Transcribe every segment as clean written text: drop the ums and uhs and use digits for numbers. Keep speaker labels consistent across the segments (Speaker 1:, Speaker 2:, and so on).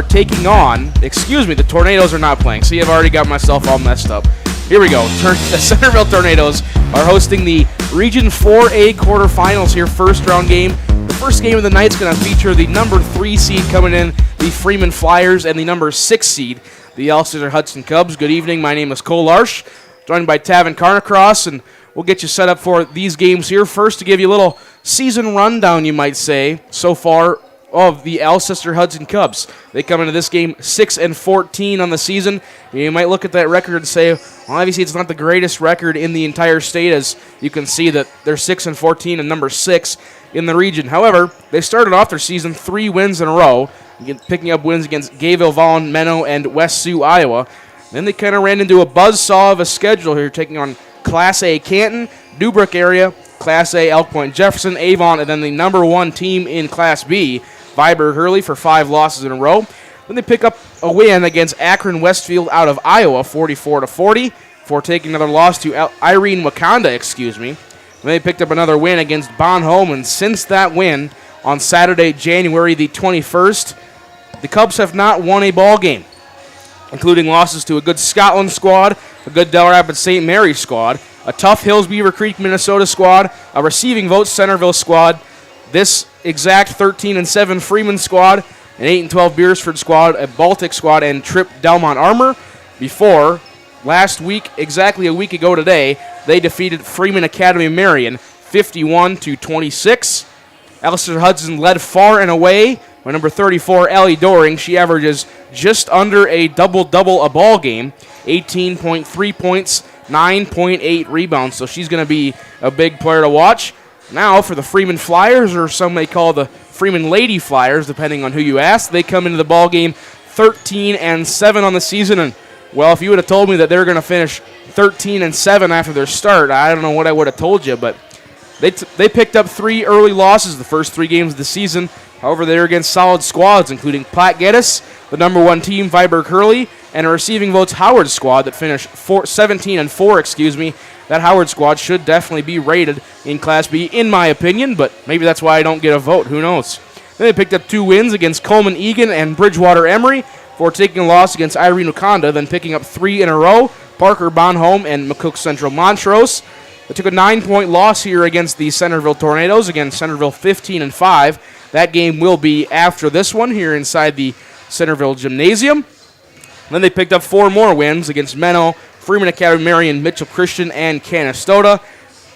Speaker 1: taking on, the Tornadoes are not playing. See, I've already got myself all messed up. Here we go. The Centerville Tornadoes are hosting the Region 4A quarterfinals here, first round game. The first game of the night is going to feature the number 3 seed coming in, the Freeman Flyers, and the number 6 seed, the Alcester-Hudson Cubs. Good evening. My name is Cole Larsch, joined by Tavin Carnacross, and we'll get you set up for these games here. First, to give you a little season rundown, you might say, so far of the Alcester-Hudson Cubs. They come into this game 6-14 on the season. You might look at that record and say, well, obviously it's not the greatest record in the entire state, as you can see that they're 6-14 and number 6 in the region. However, they started off their season 3 wins in a row, picking up wins against Gayville, Vollen, Menno, and West Sioux, Iowa. Then they kind of ran into a buzzsaw of a schedule here, taking on Class A Canton, Newbrook area, Class A Elk Point, Jefferson, Avon, and then the number 1 team in Class B, Viborg Hurley, for 5 losses in a row. Then they pick up a win against Akron Westfield out of Iowa, 44-40, before taking another loss to Irene Wakanda, Then they picked up another win against Bonhomme, and since that win on Saturday, January the 21st, the Cubs have not won a ball game, including losses to a good Scotland squad, a good Del Rapids St. Mary's squad, a tough Hills Beaver Creek, Minnesota squad, a receiving vote Centerville squad, this exact 13-7 Freeman squad, an 8-12 Beersford squad, a Baltic squad, and Trip Delmont Armor. Before, last week, exactly a week ago today, they defeated Freeman Academy Marion 51-26. Alcester-Hudson led far and away by number 34, Allie Doring. She averages just under a double-double a ball game, 18.3 points, 9.8 rebounds, so she's going to be a big player to watch. Now, for the Freeman Flyers, or some may call the Freeman Lady Flyers, depending on who you ask, they come into the ball game 13-7 on the season. And, well, if you would have told me that they were going to finish 13-7 after their start, I don't know what I would have told you, but they picked up 3 early losses the first 3 games of the season. However, they were against solid squads, including Platte Geddes, the number 1 team, Viborg Hurley, and a receiving votes Howard squad that finished 17-4. That Howard squad should definitely be rated in Class B, in my opinion, but maybe that's why I don't get a vote. Who knows? Then they picked up 2 wins against Coleman Egan and Bridgewater Emory for taking a loss against Irene Wakanda, then picking up 3 in a row, Parker Bonhomme and McCook Central Montrose. They took a 9-point loss here against the Centerville Tornadoes, against Centerville 15-5. That game will be after this one here inside the Centerville Gymnasium. Then they picked up 4 more wins against Menno, Freeman Academy Marion, Mitchell Christian, and Canastota.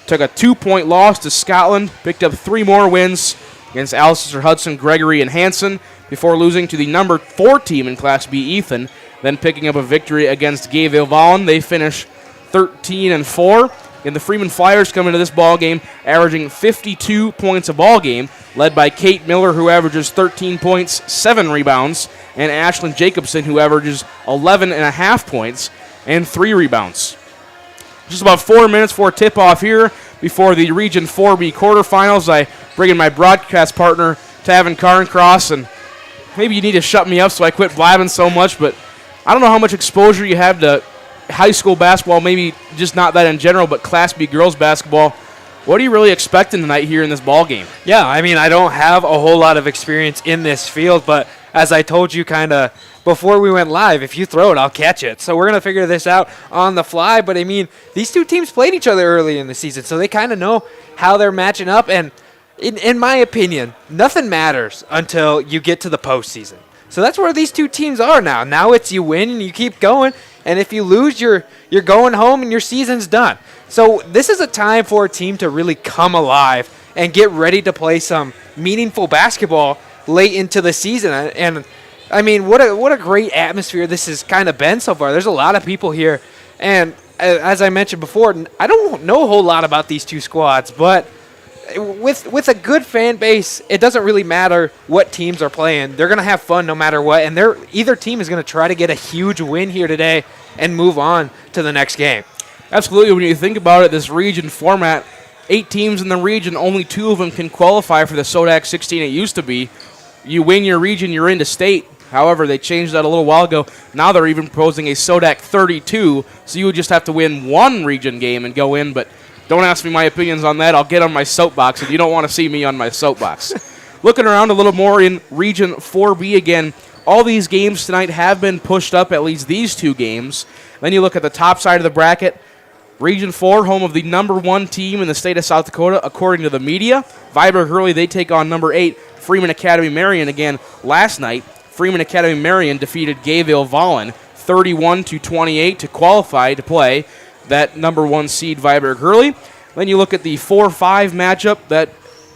Speaker 1: Took a 2-point loss to Scotland, picked up 3 more wins against Alcester-Hudson, Gregory, and Hanson, before losing to the number 4 team in Class B, Ethan, then picking up a victory against Gayville Vollen. They finish 13-4. And the Freeman Flyers come into this ball game averaging 52 points a ball game, led by Kate Miller, who averages 13 points, 7 rebounds, and Ashlyn Jacobson, who averages 11.5 points and 3 rebounds. Just about 4 minutes for tip-off here before the Region 4B quarterfinals. I bring in my broadcast partner, Tavin Carncross, and maybe you need to shut me up so I quit blabbing so much, but I don't know how much exposure you have to high school basketball, maybe just not that in general, but Class B girls basketball. What are you really expecting tonight here in this ball game?
Speaker 2: Yeah, I mean, I don't have a whole lot of experience in this field, but as I told you kind of before we went live, if you throw it, I'll catch it. So we're going to figure this out on the fly, but I mean, these 2 teams played each other early in the season, so they kind of know how they're matching up, and in my opinion, nothing matters until you get to the postseason. So that's where these 2 teams are now. Now it's you win and you keep going, and if you lose, you're going home and your season's done. So this is a time for a team to really come alive and get ready to play some meaningful basketball late into the season. And I mean, what a great atmosphere this has kind of been so far. There's a lot of people here, and as I mentioned before, I don't know a whole lot about these 2 squads, but with a good fan base, it doesn't really matter what teams are playing. They're going to have fun no matter what, and either team is going to try to get a huge win here today and move on to the next game.
Speaker 1: Absolutely. When you think about it, this region format, 8 teams in the region, only 2 of them can qualify for the SODAC 16 it used to be. You win your region, you're into state. However, they changed that a little while ago. Now they're even proposing a SODAC 32, so you would just have to win 1 region game and go in, but don't ask me my opinions on that. I'll get on my soapbox, and you don't want to see me on my soapbox. Looking around a little more in Region 4B again, all these games tonight have been pushed up, at least these two games. Then you look at the top side of the bracket. Region 4, home of the number 1 team in the state of South Dakota, according to the media. Viborg Hurley, they take on number 8, Freeman Academy Marion. Again, last night, Freeman Academy Marion defeated Gayville Vollen 31-28 to qualify to play that number 1 seed Viborg Hurley. Then you look at the 4-5 matchup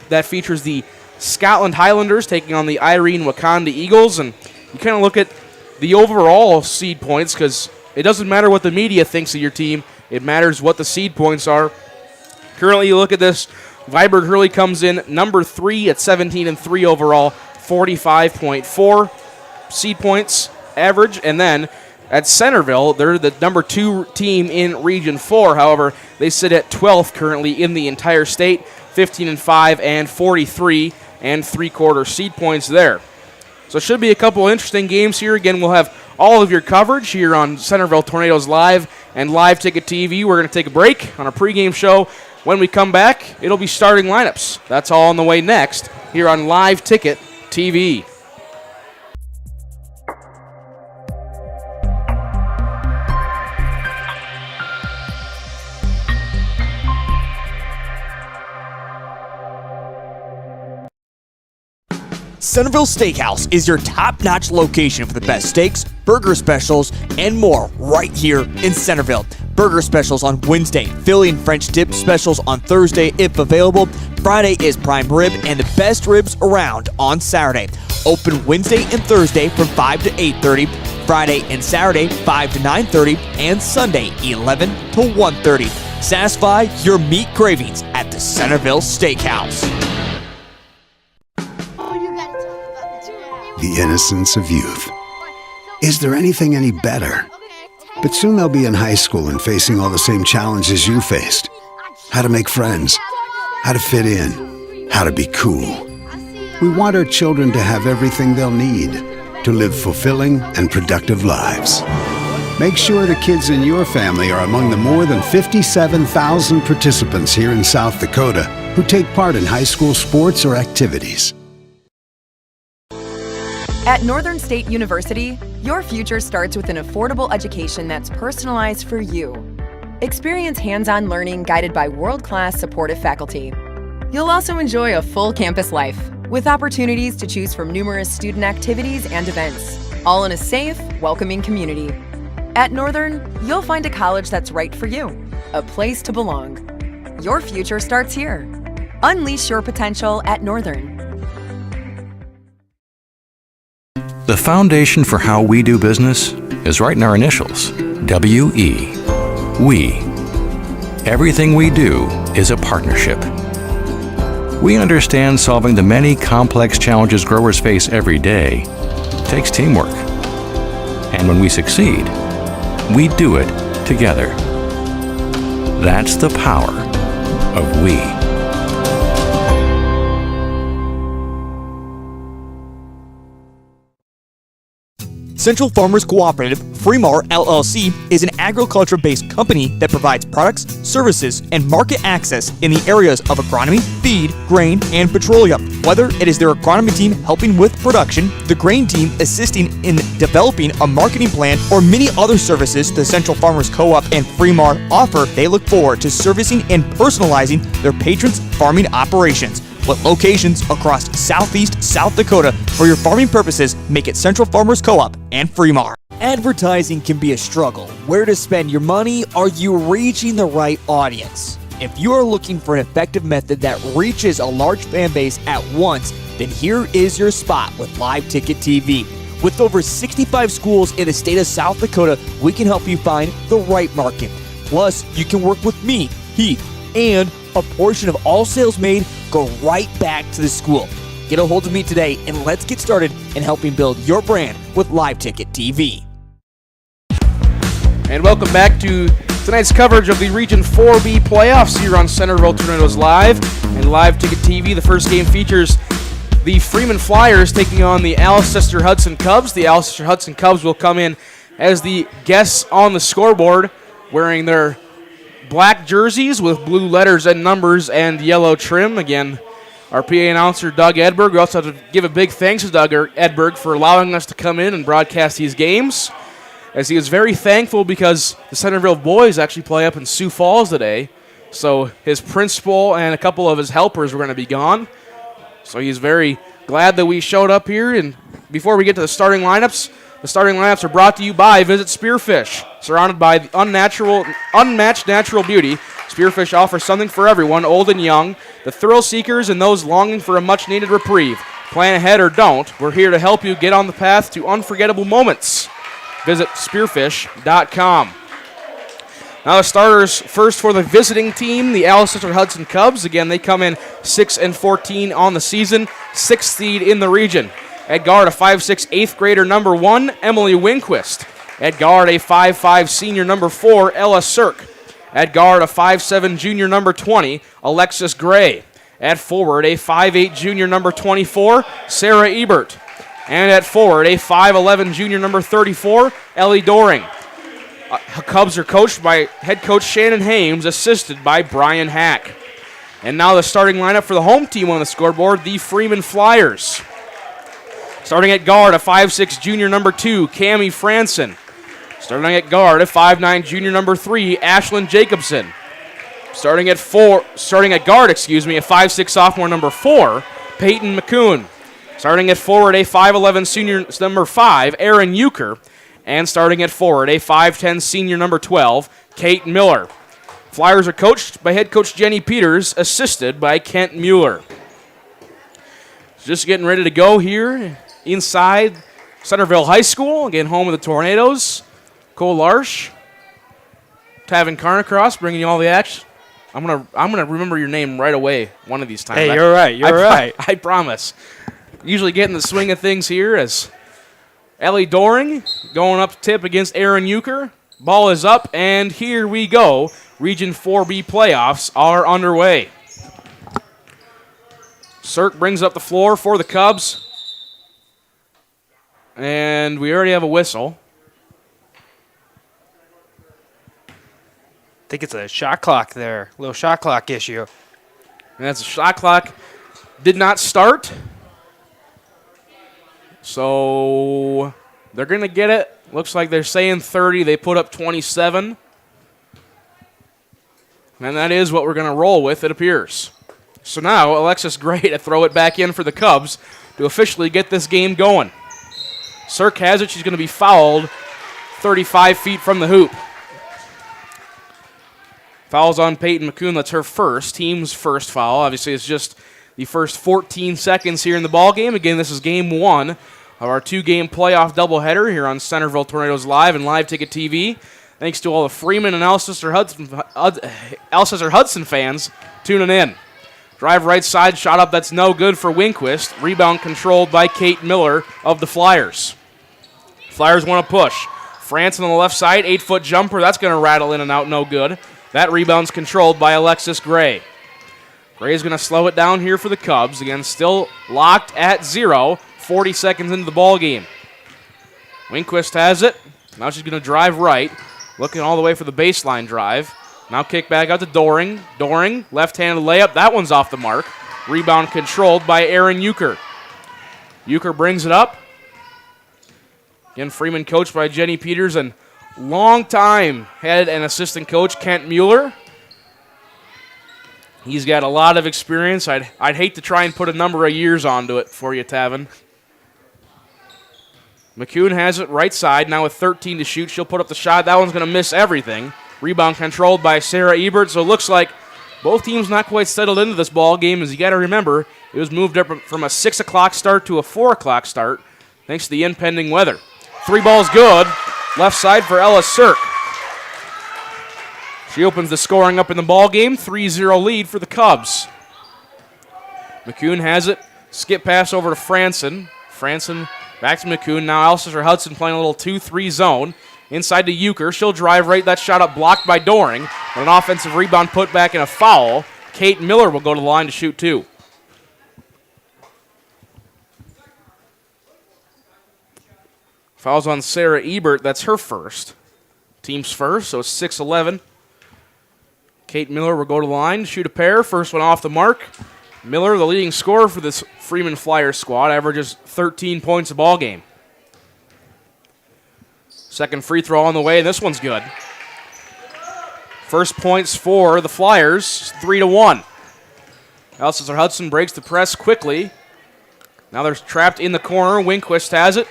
Speaker 1: that features the Scotland Highlanders taking on the Irene Wakanda Eagles. And you kind of look at the overall seed points because it doesn't matter what the media thinks of your team. It matters what the seed points are. Currently, you look at this, Viborg Hurley comes in number 3 at 17-3 overall, 45.4 seed points average. And then at Centerville, they're the number 2 team in Region 4. However, they sit at 12th currently in the entire state, 15-5 and 43 3/4 seed points there. So it should be a couple interesting games here. Again, we'll have all of your coverage here on Centerville Tornadoes Live and Live Ticket TV. We're going to take a break on a pregame show. When we come back, it'll be starting lineups. That's all on the way next here on Live Ticket TV.
Speaker 3: Centerville Steakhouse is your top-notch location for the best steaks, burger specials, and more right here in Centerville. Burger specials on Wednesday, Philly and French dip specials on Thursday if available. Friday is prime rib and the best ribs around on Saturday. Open Wednesday and Thursday from 5 to 8:30. Friday and Saturday 5 to 9:30 and Sunday 11 to 1:30. Satisfy your meat cravings at the Centerville Steakhouse.
Speaker 4: The innocence of youth. Is there anything any better? But soon they'll be in high school and facing all the same challenges you faced. How to make friends, how to fit in, how to be cool. We want our children to have everything they'll need to live fulfilling and productive lives. Make sure the kids in your family are among the more than 57,000 participants here in South Dakota who take part in high school sports or activities.
Speaker 5: At Northern State University, your future starts with an affordable education that's personalized for you. Experience hands-on learning guided by world-class supportive faculty. You'll also enjoy a full campus life with opportunities to choose from numerous student activities and events, all in a safe, welcoming community. At Northern, you'll find a college that's right for you, a place to belong. Your future starts here. Unleash your potential at Northern.
Speaker 6: The foundation for how we do business is right in our initials, W-E, we. Everything we do is a partnership. We understand solving the many complex challenges growers face every day takes teamwork. And when we succeed, we do it together. That's the power of we.
Speaker 3: Central Farmers Cooperative, Freeman LLC, is an agriculture-based company that provides products, services, and market access in the areas of agronomy, feed, grain, and petroleum. Whether it is their agronomy team helping with production, the grain team assisting in developing a marketing plan, or many other services the Central Farmers Co-op and Freeman offer, they look forward to servicing and personalizing their patrons' farming operations. With locations across southeast South Dakota, for your farming purposes, make it Central Farmers Co-op and Freeman. Advertising can be a struggle. Where to spend your money? Are you reaching the right audience? If you are looking for an effective method that reaches a large fan base at once, then here is your spot with Live Ticket TV. With over 65 schools in the state of South Dakota, we can help you find the right market. Plus, you can work with me, Heath, and a portion of all sales made go right back to the school. Get a hold of me today and let's get started in helping build your brand with Live Ticket TV.
Speaker 1: And welcome back to tonight's coverage of the Region 4B playoffs here on Centerville Tornadoes Live and Live Ticket TV. The first game features the Freeman Flyers taking on the Alcester-Hudson Cubs. The Alcester-Hudson Cubs will come in as the guests on the scoreboard wearing their black jerseys with blue letters and numbers and yellow trim. Again, our PA announcer, Doug Edberg. We also have to give a big thanks to Doug Edberg for allowing us to come in and broadcast these games, as he is very thankful because the Centerville boys actually play up in Sioux Falls today. So his principal and a couple of his helpers were going to be gone. So he's very glad that we showed up here. And before we get to the starting lineups are brought to you by Visit Spearfish. Surrounded by the unmatched natural beauty, Spearfish offers something for everyone, old and young, the thrill seekers and those longing for a much-needed reprieve. Plan ahead or don't, we're here to help you get on the path to unforgettable moments. Visit spearfish.com. Now the starters first for the visiting team, the Alcester-Hudson Cubs. Again, they come in 6-14 on the season, 6th seed in the region. At guard, a 5'6", 8th grader, number 1, Emily Winquist. At guard, a 5'5", senior, number 4, Ella Sirk. At guard, a 5'7", junior, number 20, Alexis Gray. At forward, a 5'8", junior, number 24, Sarah Ebert. And at forward, a 5'11", junior, number 34, Ellie Doring. Cubs are coached by head coach Shannon Hames, assisted by Brian Hack. And now the starting lineup for the home team on the scoreboard, the Freeman Flyers. Starting at guard, a 5'6", junior, number 2, Cammie Franson. Starting at guard, a 5'9", junior, number 3, Ashlyn Jacobson. Starting at guard, a 5'6", sophomore, number 4, Peyton McCoon. Starting at forward, a 5'11", senior, number 5, Aaron Euchre. And starting at forward, a 5'10", senior, number 12, Kate Miller. Flyers are coached by head coach Jenny Peters, assisted by Kent Mueller. Just getting ready to go here inside Centerville High School, again home of the Tornadoes. Cole Larsh, Tavin Carnicross, bringing you all the action. I'm gonna remember your name right away one of these times.
Speaker 2: Hey, you're right. You're right.
Speaker 1: I promise. Usually getting the swing of things here as Ellie Doring going up tip against Aaron Euchre. Ball is up, and here we go. Region 4B playoffs are underway. Sirk brings up the floor for the Cubs. And we already have a whistle.
Speaker 2: I think it's a shot clock there. A little shot clock issue.
Speaker 1: And that's a shot clock. Did not start. So they're going to get it. Looks like they're saying 30. They put up 27. And that is what we're going to roll with, it appears. So now Alexis Gray to throw it back in for the Cubs to officially get this game going. Sirk has it. She's going to be fouled 35 feet from the hoop. Fouls on Peyton McCoon. That's her first. Team's first foul. Obviously, it's just the first 14 seconds here in the ball game. Again, this is game 1 of our 2-game playoff doubleheader here on Centerville Tornadoes Live and Live Ticket TV. Thanks to all the Freeman and Alcester-Hudson fans tuning in. Drive right side, shot up, that's no good for Winquist. Rebound controlled by Kate Miller of the Flyers. Flyers want to push. Franson on the left side, 8-foot jumper, that's going to rattle in and out, no good. That rebound's controlled by Alexis Gray. Gray's going to slow it down here for the Cubs. Again, still locked at 0, 40 seconds into the ball game. Winquist has it. Now she's going to drive right, looking all the way for the baseline drive. Now kick back out to Doring. Doring, left-handed layup. That one's off the mark. Rebound controlled by Aaron Euchre. Euchre brings it up. Again, Freeman coached by Jenny Peters and long-time head and assistant coach Kent Mueller. He's got a lot of experience. I'd hate to try and put a number of years onto it for you, Tavin. McCoon has it right side. Now with 13 to shoot, she'll put up the shot. That one's going to miss everything. Rebound controlled by Sarah Ebert. So it looks like both teams not quite settled into this ball game. As you got to remember, it was moved up from a 6 o'clock start to a 4 o'clock start thanks to the impending weather. 3 balls good. Left side for Ella Sirk. She opens the scoring up in the ball game. 3-0 lead for the Cubs. McCoon has it. Skip pass over to Franson. Franson back to McCoon. Now Alcester-Hudson playing a little 2-3 zone. Inside to Euchre. She'll drive right. That shot up blocked by Doring. But an offensive rebound put back in a foul. Kate Miller will go to the line to shoot 2. Fouls on Sarah Ebert. That's her first. Team's first, so it's 6-11. Kate Miller will go to the line to shoot a pair. First one off the mark. Miller, the leading scorer for this Freeman Flyers squad, averages 13 points a ball game. Second free throw on the way, and this one's good. First points for the Flyers, 3-1. Alcester-Hudson breaks the press quickly. Now they're trapped in the corner. Winquist has it.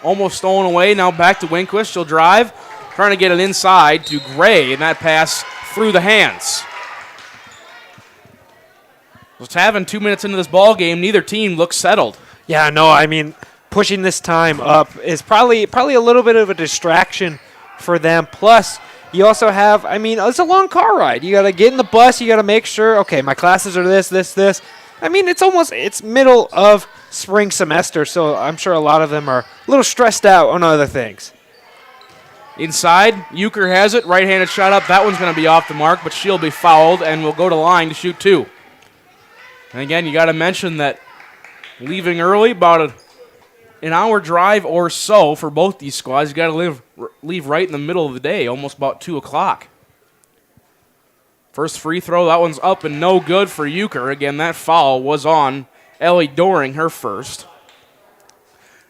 Speaker 1: Almost stolen away. Now back to Winquist. She'll drive. Trying to get it inside to Gray, and that pass through the hands. Just having 2 minutes into this ball game, neither team looks settled.
Speaker 2: Yeah, no, I mean, pushing this time up is probably a little bit of a distraction for them. Plus, you also have, I mean, it's a long car ride. You got to get in the bus. You got to make sure, okay, my classes are this. I mean, it's middle of spring semester, so I'm sure a lot of them are a little stressed out on other things.
Speaker 1: Inside, Euchre has it. Right-handed shot up. That one's going to be off the mark, but she'll be fouled and will go to line to shoot 2. And again, you got to mention that leaving early, about an hour drive or so for both these squads. You got to leave right in the middle of the day, almost about 2 o'clock. First free throw, that one's up and no good for Euchre. Again, that foul was on Ellie Doring, her first.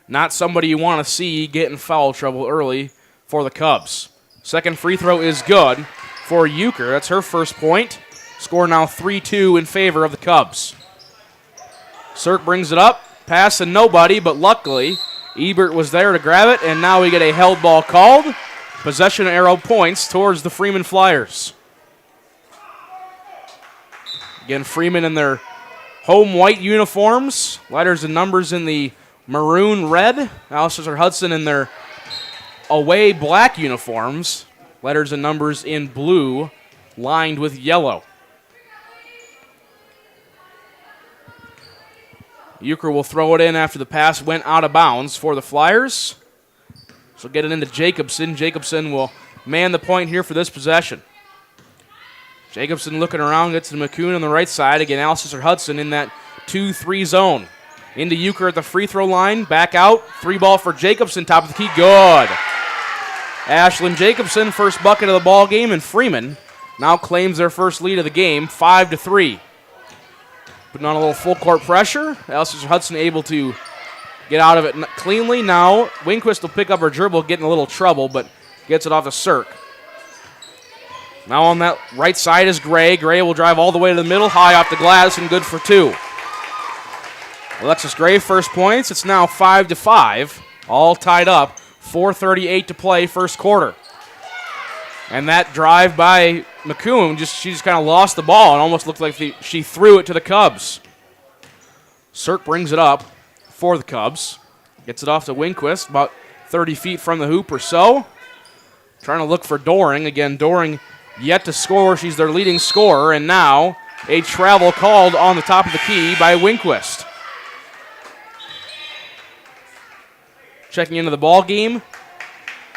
Speaker 1: Not somebody you want to see get in foul trouble early for the Cubs. Second free throw is good for Euchre. That's her first point. Score now 3-2 in favor of the Cubs. Cirk brings it up. Pass to nobody, but luckily Ebert was there to grab it, and now we get a held ball called. Possession arrow points towards the Freeman Flyers. Again, Freeman in their home white uniforms. Letters and numbers in the maroon red. Alcester-Hudson in their away black uniforms. Letters and numbers in blue, lined with yellow. Euchre will throw it in after the pass went out of bounds for the Flyers. So get it into Jacobson. Jacobson will man the point here for this possession. Jacobson looking around, gets to McCoon on the right side. Again, Alcester-Hudson in that 2-3 zone. Into Euchre at the free throw line. Back out. 3-ball for Jacobson. Top of the key. Good. Ashlyn Jacobson, first bucket of the ball game, and Freeman now claims their first lead of the game, 5-3. Putting on a little full court pressure. Alcester-Hudson able to get out of it cleanly. Now Winquist will pick up her dribble, get in a little trouble, but gets it off to Cirk. Now on that right side is Gray. Gray will drive all the way to the middle, high off the glass, and good for 2. Alexis Gray, first points. It's now 5-5, all tied up. 4:38 to play, first quarter. And that drive by McCoon, she just kind of lost the ball and almost looked like she threw it to the Cubs. Cirk brings it up for the Cubs. Gets it off to Winquist, about 30 feet from the hoop or so. Trying to look for Doring. Again, Doring yet to score. She's their leading scorer. And now a travel called on the top of the key by Winquist. Checking into the ball game,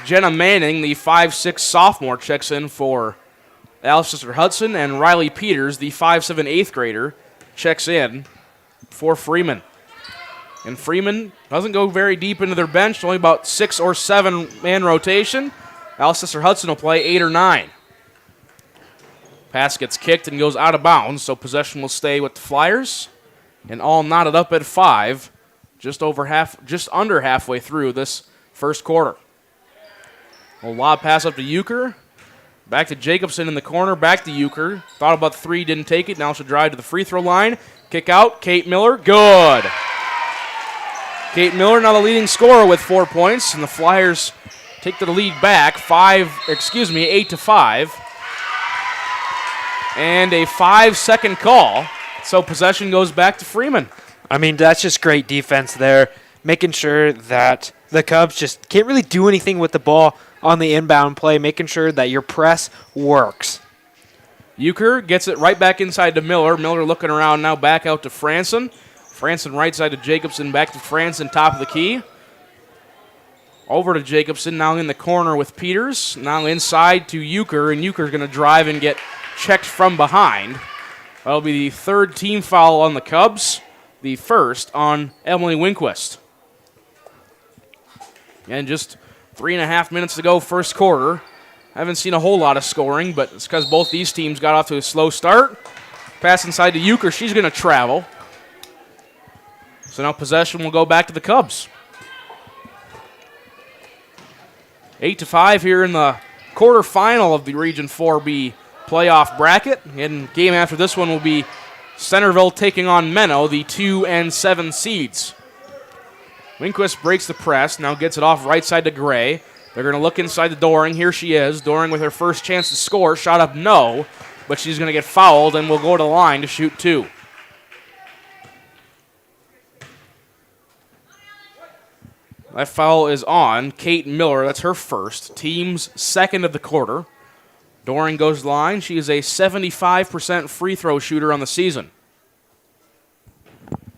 Speaker 1: Jenna Manning, the 5'6 sophomore, checks in for Alcester-Hudson, and Riley Peters, the 5'7 8th grader, checks in for Freeman. And Freeman doesn't go very deep into their bench, only about 6 or 7 man rotation. Alcester-Hudson will play 8 or 9. Pass gets kicked and goes out of bounds, so possession will stay with the Flyers. And all knotted up at 5. Just under halfway through this first quarter. A lob pass up to Euchre. Back to Jacobson in the corner. Back to Euchre. Thought about the 3, didn't take it. Now she'll drive to the free throw line. Kick out. Kate Miller. Good. Kate Miller now the leading scorer with 4 points, and the Flyers take the lead back 8-5. And a 5-second call. So possession goes back to Freeman.
Speaker 2: I mean, that's just great defense there, making sure that the Cubs just can't really do anything with the ball on the inbound play, making sure that your press works.
Speaker 1: Euchre gets it right back inside to Miller. Miller looking around now, back out to Franson. Franson right side to Jacobson, back to Franson, top of the key. Over to Jacobson, now in the corner with Peters. Now inside to Euchre, and Euchre's going to drive and get checked from behind. That'll be the 3rd team foul on the Cubs. The first on Emily Winquist. And just 3.5 minutes to go, first quarter. Haven't seen a whole lot of scoring, but it's because both these teams got off to a slow start. Pass inside to Euchre. She's going to travel. So now possession will go back to the Cubs. 8-5 here in the quarterfinal of the Region 4B playoff bracket. And game after this one will be Centerville taking on Menno, the 2 and 7 seeds. Winquist breaks the press, now gets it off right side to Gray. They're going to look inside to Doring. Here she is. Doring with her first chance to score. Shot up, no. But she's going to get fouled and will go to the line to shoot 2. That foul is on Kate Miller. That's her first. Team's second of the quarter. Doring goes to the line. She is a 75% free throw shooter on the season.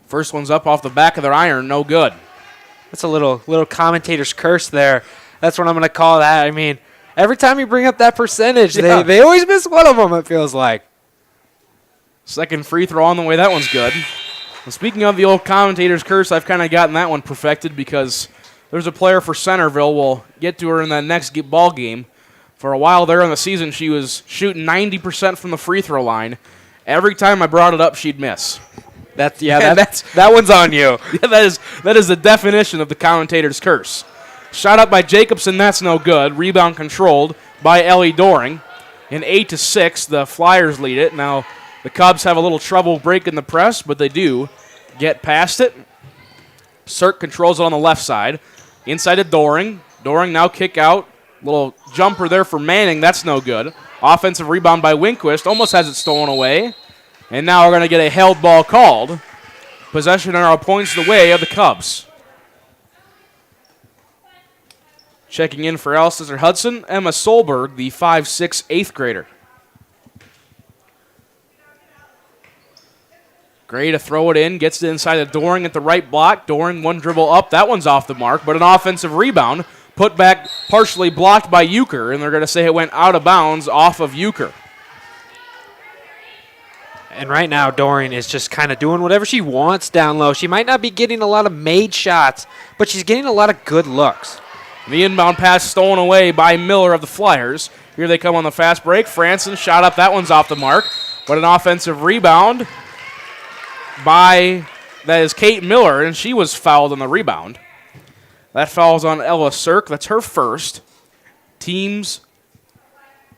Speaker 1: First one's up off the back of their iron. No good.
Speaker 2: That's a little commentator's curse there. That's what I'm going to call that. I mean, every time you bring up that percentage, they always miss one of them, it feels like.
Speaker 1: Second free throw on the way. That one's good. And speaking of the old commentator's curse, I've kind of gotten that one perfected because there's a player for Centerville. We'll get to her in that next ball game. For a while there in the season, she was shooting 90% from the free throw line. Every time I brought it up, she'd miss.
Speaker 2: That one's on you.
Speaker 1: Yeah, that is the definition of the commentator's curse. Shot up by Jacobson, that's no good. Rebound controlled by Ellie Doring. And 8-6, the Flyers lead it. Now, the Cubs have a little trouble breaking the press, but they do get past it. Cirque controls it on the left side. Inside to Doring. Doring now kick out. Little jumper there for Manning, that's no good. Offensive rebound by Winquist, almost has it stolen away. And now we're going to get a held ball called. Possession arrow points the way of the Cubs. Checking in for Alcester-Hudson, Emma Solberg, the 5'6", 8th grader. Gray to throw it in, gets it inside of Doring at the right block. Doring, one dribble up, that one's off the mark, but an offensive rebound. Put back, partially blocked by Euchre, and they're going to say it went out of bounds off of Euchre.
Speaker 2: And right now, Doring is just kind of doing whatever she wants down low. She might not be getting a lot of made shots, but she's getting a lot of good looks.
Speaker 1: The inbound pass stolen away by Miller of the Flyers. Here they come on the fast break. Franson shot up. That one's off the mark. But an offensive rebound that is Kate Miller, and she was fouled on the rebound. That foul's on Ella Cirque. That's her first. Team's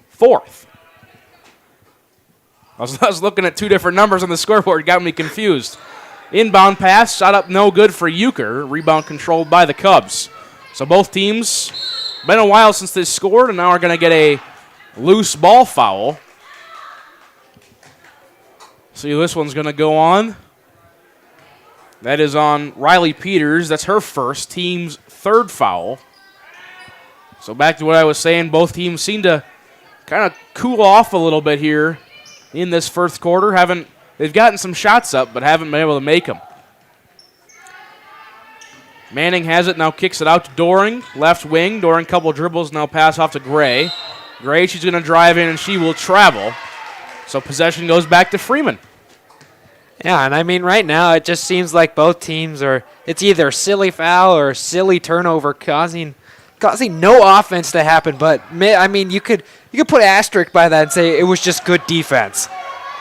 Speaker 1: fourth. I was looking at two different numbers on the scoreboard. It got me confused. Inbound pass, shot up no good for Euchre. Rebound controlled by the Cubs. So both teams, been a while since they scored, and now are going to get a loose ball foul. See, this one's going to go on. That is on Riley Peters. That's her first, team's third foul. So back to what I was saying, both teams seem to kind of cool off a little bit here in this first quarter. They've gotten some shots up, but haven't been able to make them. Manning has it, now kicks it out to Doring, left wing. Doring, couple dribbles, now pass off to Gray. Gray, she's going to drive in, and she will travel. So possession goes back to Freeman.
Speaker 2: Yeah, and I mean, right now it just seems like both teams it's either a silly foul or a silly turnover causing no offense to happen. But, I mean, you could put an asterisk by that and say it was just good defense.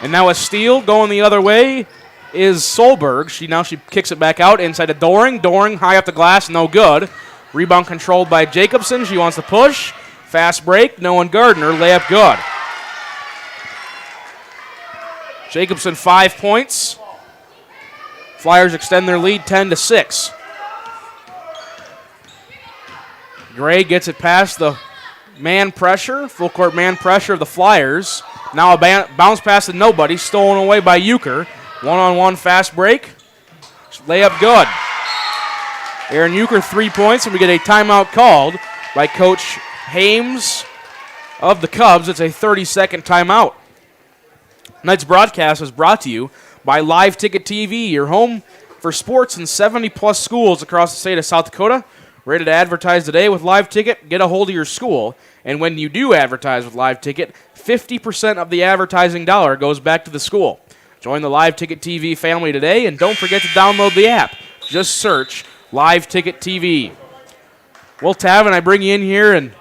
Speaker 1: And now a steal going the other way is Solberg. She kicks it back out inside to Doring. Doring high up the glass, no good. Rebound controlled by Jacobson. She wants to push. Fast break, no one Gardner. Layup good. Jacobson 5 points. Flyers extend their lead 10-6. Gray gets it past the man pressure, full court man pressure of the Flyers. Now a bounce pass to nobody, stolen away by Euchre. One-on-one fast break. Layup good. Aaron Euchre 3 points, and we get a timeout called by Coach Hames of the Cubs. It's a 30-second timeout. Tonight's broadcast is brought to you by Live Ticket TV, your home for sports in 70-plus schools across the state of South Dakota. Ready to advertise today with Live Ticket? Get a hold of your school. And when you do advertise with Live Ticket, 50% of the advertising dollar goes back to the school. Join the Live Ticket TV family today, and don't forget to download the app. Just search Live Ticket TV. Well, Tavin, I bring you in here, and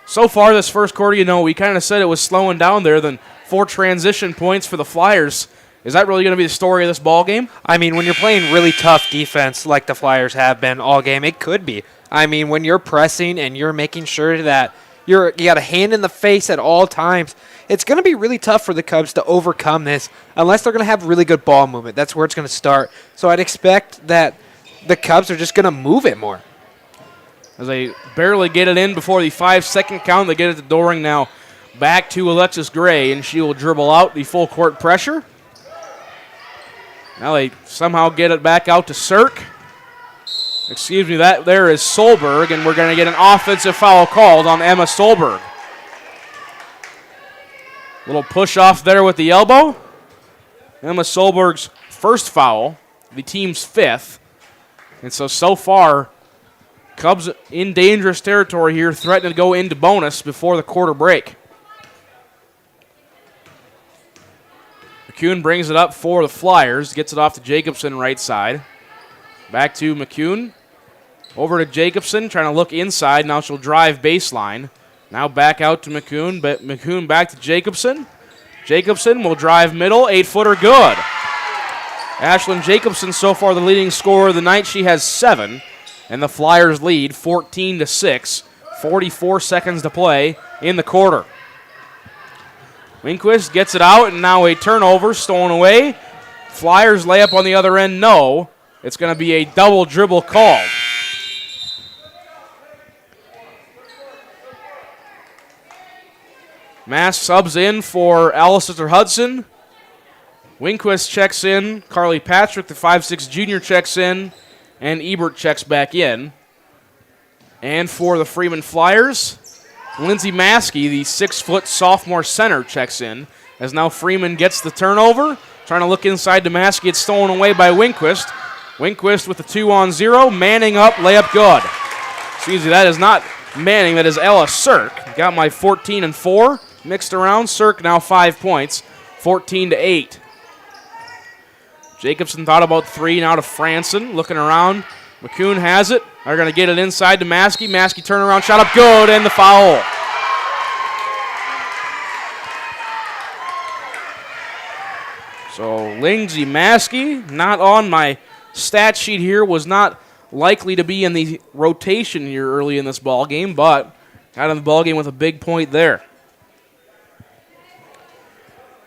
Speaker 1: so far this first quarter, we kind of said it was slowing down there. Then 4 transition points for the Flyers Is that really going to be the story of this ball game?
Speaker 2: I mean, when you're playing really tough defense like the Flyers have been all game, it could be. I mean, when you're pressing and you're making sure that you got a hand in the face at all times, it's going to be really tough for the Cubs to overcome this unless they're going to have really good ball movement. That's where it's going to start. So I'd expect that the Cubs are just going to move it more.
Speaker 1: As they barely get it in before the 5-second count, they get it to Doring now. Back to Alexis Gray, and she will dribble out the full court pressure. Now they somehow get it back out to Cirk. Excuse me, that there is Solberg, and we're going to get an offensive foul called on Emma Solberg. Little push off there with the elbow. Emma Solberg's first foul, the team's 5th. And so far, Cubs in dangerous territory here, threatening to go into bonus before the quarter break. McCune brings it up for the Flyers, gets it off to Jacobson right side. Back to McCune. Over to Jacobson, trying to look inside. Now she'll drive baseline. Now back out to McCune, but McCune back to Jacobson. Jacobson will drive middle, 8-footer good. Ashlyn Jacobson so far the leading scorer of the night. She has 7, and the Flyers lead 14-6. 44 seconds to play in the quarter. Winquist gets it out, and now a turnover stolen away. Flyers layup on the other end, no. It's going to be a double dribble call. Mass subs in for Alcester-Hudson. Winquist checks in. Carly Patrick, the 5'6 junior, checks in. And Ebert checks back in. And for the Freeman Flyers, Lindsay Maskey, the 6-foot sophomore center, checks in. As now Freeman gets the turnover. Trying to look inside to Maskey. It's stolen away by Winquist. Winquist with the 2-on-0. Manning up, layup good. Excuse me, that is not Manning. That is Ella Cirk. Got my 14 and 4 mixed around. Cirk now 5 points, 14-8. Jacobson thought about 3, now to Franson. Looking around. McCune has it. They're going to get it inside to Maskey. Maskey turnaround shot up good, and the foul. So Lindsay Maskey, not on my stat sheet here, was not likely to be in the rotation here early in this ball game, but got in the ball game with a big point there.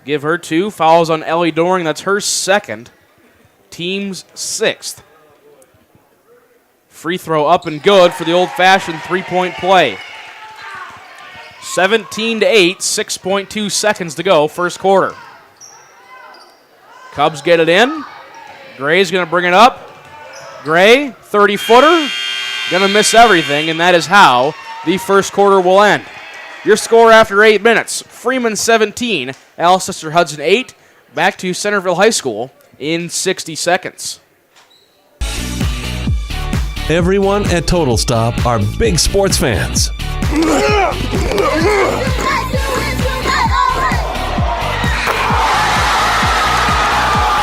Speaker 1: Give her 2. Fouls on Ellie Doring. That's her 2nd. Team's 6th. Free throw up and good for the old-fashioned 3-point play. 17-8, 6.2 seconds to go, first quarter. Cubs get it in. Gray's going to bring it up. Gray, 30-footer, going to miss everything, and that is how the first quarter will end. Your score after 8 minutes, Freeman 17, Alcester-Hudson 8, back to Centerville High School in 60 seconds.
Speaker 7: Everyone at Total Stop are big sports fans.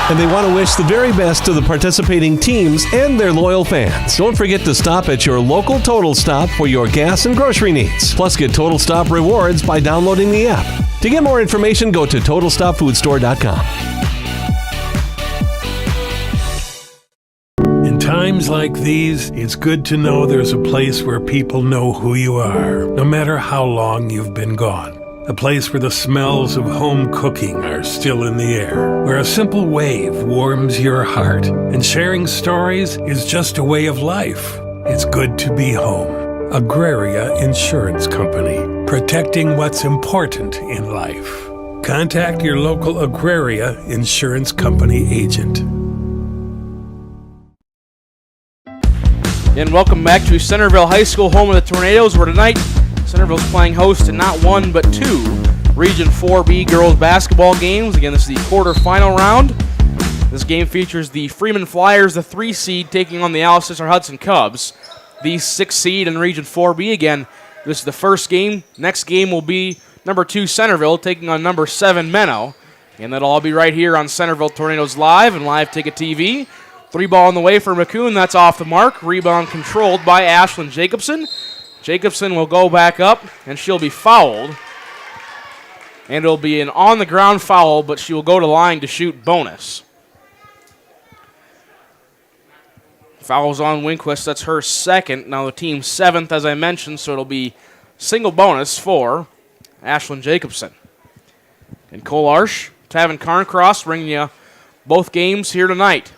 Speaker 7: And they want to wish the very best to the participating teams and their loyal fans. Don't forget to stop at your local Total Stop for your gas and grocery needs. Plus, get Total Stop rewards by downloading the app. To get more information, go to TotalStopFoodStore.com.
Speaker 8: In times like these, it's good to know there's a place where people know who you are, no matter how long you've been gone. A place where the smells of home cooking are still in the air, where a simple wave warms your heart, and sharing stories is just a way of life. It's good to be home. Agraria Insurance Company, protecting what's important in life. Contact your local Agraria Insurance Company agent.
Speaker 1: And welcome back to Centerville High School, home of the Tornadoes, where tonight Centerville's playing host to not 1 but 2 Region 4B girls basketball games. Again, this is the quarterfinal round. This game features the Freeman Flyers, the 3 seed, taking on the Alcester-Hudson Cubs, the 6 seed in Region 4B. Again, this is the first game. Next game will be number 2 Centerville taking on number 7 Menno. And that'll all be right here on Centerville Tornadoes Live and Live Ticket TV. 3 ball on the way for McCune. That's off the mark. Rebound controlled by Ashlyn Jacobson. Jacobson will go back up, and she'll be fouled. and it'll be an on-the-ground foul, but she will go to line to shoot bonus. Fouls on Winquist. That's her second. Now the team's 7th, as I mentioned, so it'll be single bonus for Ashlyn Jacobson. And Cole Arsh, Tavin Carncross bringing you both games here tonight.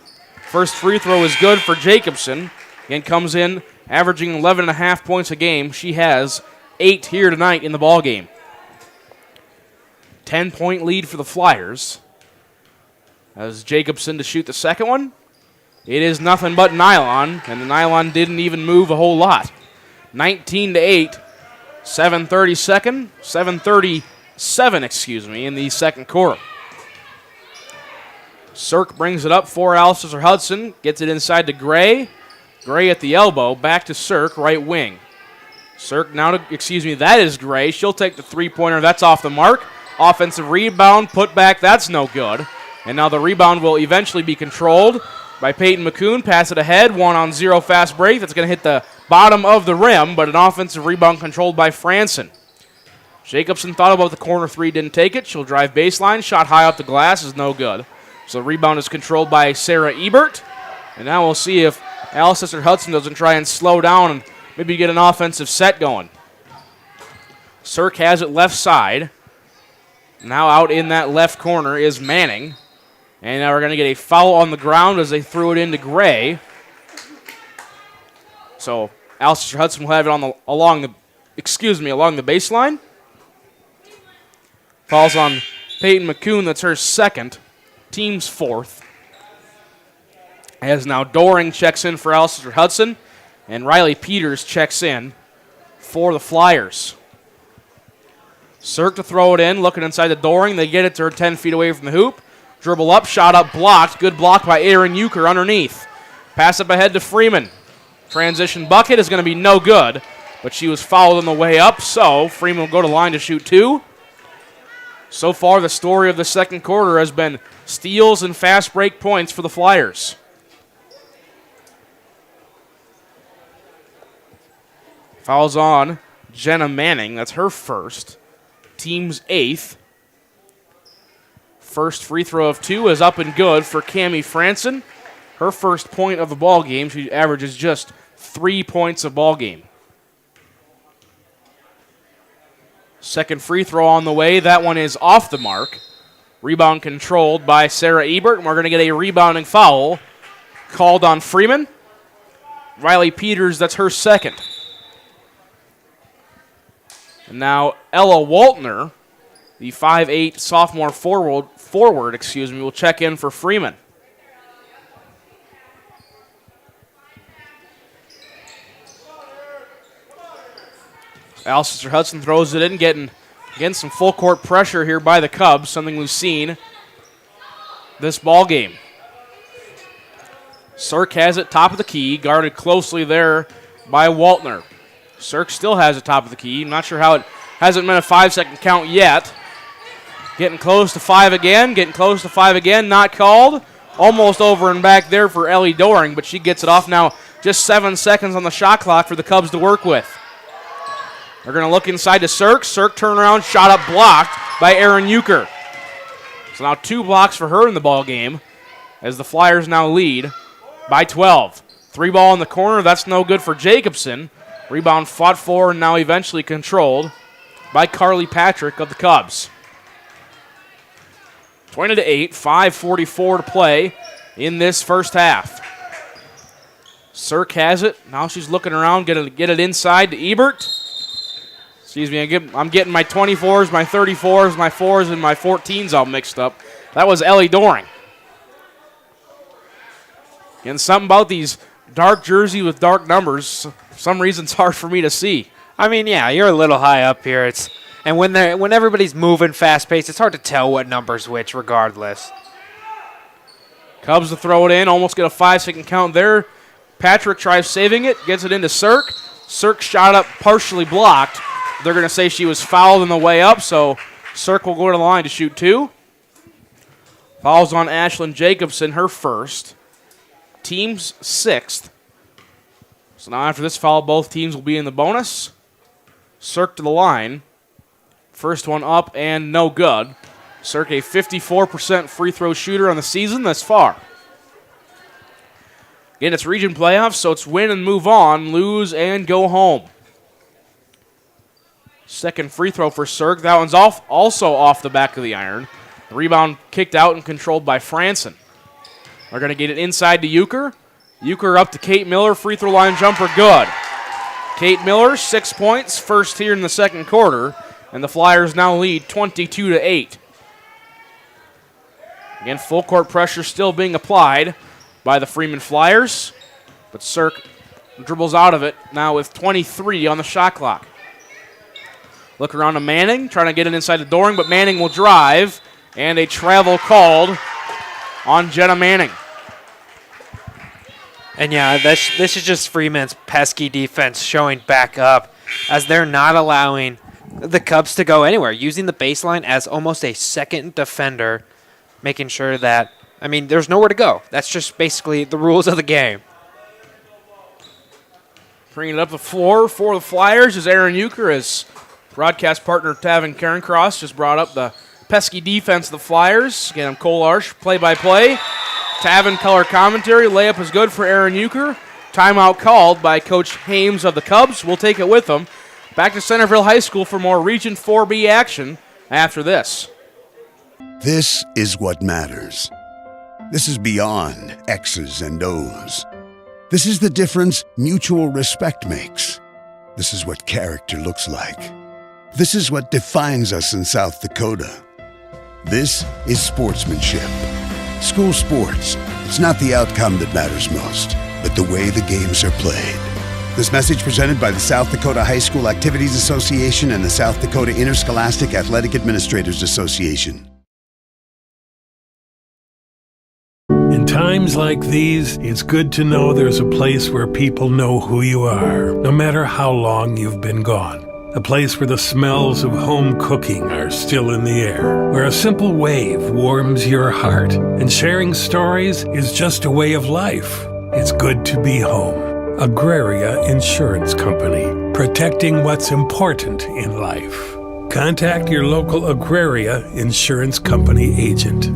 Speaker 1: First free throw is good for Jacobson. Again, comes in averaging 11.5 points a game. She has 8 here tonight in the ball game. 10-point lead for the Flyers. As Jacobson to shoot the second one. It is nothing but nylon, and the nylon didn't even move a whole lot. 19-8, 7:37, in the second quarter. Cirk brings it up for Alcester-Hudson, gets it inside to Gray. Gray at the elbow, back to Cirk, right wing. Cirk now that is Gray. She'll take the three-pointer, that's off the mark. Offensive rebound, put back, that's no good. And now the rebound will eventually be controlled by Peyton McCoon. Pass it ahead, 1-on-0 fast break. That's going to hit the bottom of the rim, but an offensive rebound controlled by Franson. Jacobson thought about the corner three, didn't take it. She'll drive baseline, shot high off the glass is no good. So the rebound is controlled by Sarah Ebert. And now we'll see if Alcester-Hudson doesn't try and slow down and maybe get an offensive set going. Cirk has it left side. Now out in that left corner is Manning. And now we're going to get a foul on the ground as they threw it into Gray. So Alcester-Hudson will have it along the baseline. Falls on Peyton McCoon, that's her second. Team's 4th. As now Doring checks in for Alcester-Hudson, and Riley Peters checks in for the Flyers. Cirk to throw it in, looking inside the Doring. They get it to her 10 feet away from the hoop. Dribble up, shot up, blocked. Good block by Aaron Euchre underneath. Pass up ahead to Freeman. Transition bucket is going to be no good, but she was fouled on the way up, so Freeman will go to line to shoot 2. So far, the story of the second quarter has been steals and fast break points for the Flyers. Fouls on Jenna Manning. That's her first. Team's 8th. First free throw of 2 is up and good for Cammie Franson. Her first point of the ball game. She averages just 3 points a ball game. Second free throw on the way. That one is off the mark. Rebound controlled by Sarah Ebert, and we're going to get a rebounding foul called on Freeman. Riley Peters, that's her second. And now Ella Waltner, the 5'8" sophomore forward, will check in for Freeman. Alcester-Hudson throws it in, getting some full court pressure here by the Cubs, something we've seen this ball game. Cirk has it top of the key, guarded closely there by Waltner. Cirk still has it top of the key. I'm not sure how it hasn't been a 5-second count yet. Getting close to 5 again, not called. Almost over and back there for Ellie Doring, but she gets it off now. Just 7 seconds on the shot clock for the Cubs to work with. They're going to look inside to Cirk. Cirk turnaround, shot up, blocked by Aaron Euchre. So now 2 blocks for her in the ball game as the Flyers now lead by 12. 3 ball in the corner, that's no good for Jacobson. Rebound fought for and now eventually controlled by Carly Patrick of the Cubs. 20-8, 5:44 to play in this first half. Cirk has it. Now she's looking around, get it inside to Ebert. Excuse me, I'm getting my 24s, my 34s, my 4s, and my 14s all mixed up. That was Ellie Doring. And something about these dark jerseys with dark numbers, for some reason it's hard for me to see.
Speaker 2: I mean, yeah, you're a little high up here. And when everybody's moving fast-paced, it's hard to tell what number's which regardless.
Speaker 1: Cubs to throw it in, almost get a 5-second count there. Patrick tries saving it, gets it into Cirk. Cirk shot up, partially blocked. They're going to say she was fouled on the way up, so Cirk will go to the line to shoot 2. Fouls on Ashlyn Jacobson, her first. Team's 6th. So now after this foul, both teams will be in the bonus. Cirk to the line First one up and no good. Cirque, a 54% free throw shooter on the season thus far. Again, it's region playoffs, so it's win and move on, lose and go home. Second free throw for Cirque. That one's also off the back of the iron. The rebound kicked out and controlled by Franson. They're going to get it inside to Euchre. Euchre up to Kate Miller. Free throw line jumper good. Kate Miller, 6 points, first here in the second quarter. And the Flyers now lead 22-8. Again, full court pressure still being applied by the Freeman Flyers. But Cirque dribbles out of it now with 23 on the shot clock. Look around to Manning, trying to get it inside the Doring, but Manning will drive, and a travel called on Jenna Manning.
Speaker 2: And yeah, this is just Freeman's pesky defense showing back up as they're not allowing the Cubs to go anywhere, using the baseline as almost a second defender, making sure that, there's nowhere to go. That's just basically the rules of the game.
Speaker 1: Bringing it up the floor for the Flyers is Aaron Euchre, as broadcast partner Tavin Cairncross just brought up the pesky defense of the Flyers. Again, I'm Cole Arsh, play-by-play. Tavin color commentary. Layup is good for Aaron Euchre. Timeout called by Coach Hames of the Cubs. We'll take it with them. Back to Centerville High School for more Region 4B action after this.
Speaker 4: This is what matters. This is beyond X's and O's. This is the difference mutual respect makes. This is what character looks like. This is what defines us in South Dakota. This is sportsmanship. School sports, it's not the outcome that matters most, but the way the games are played. This message presented by the South Dakota High School Activities Association and the South Dakota Interscholastic Athletic Administrators Association.
Speaker 8: In times like these, it's good to know there's a place where people know who you are, no matter how long you've been gone. A place where the smells of home cooking are still in the air, where a simple wave warms your heart, and sharing stories is just a way of life. It's good to be home. Agraria Insurance Company, protecting what's important in life. Contact your local Agraria Insurance Company agent.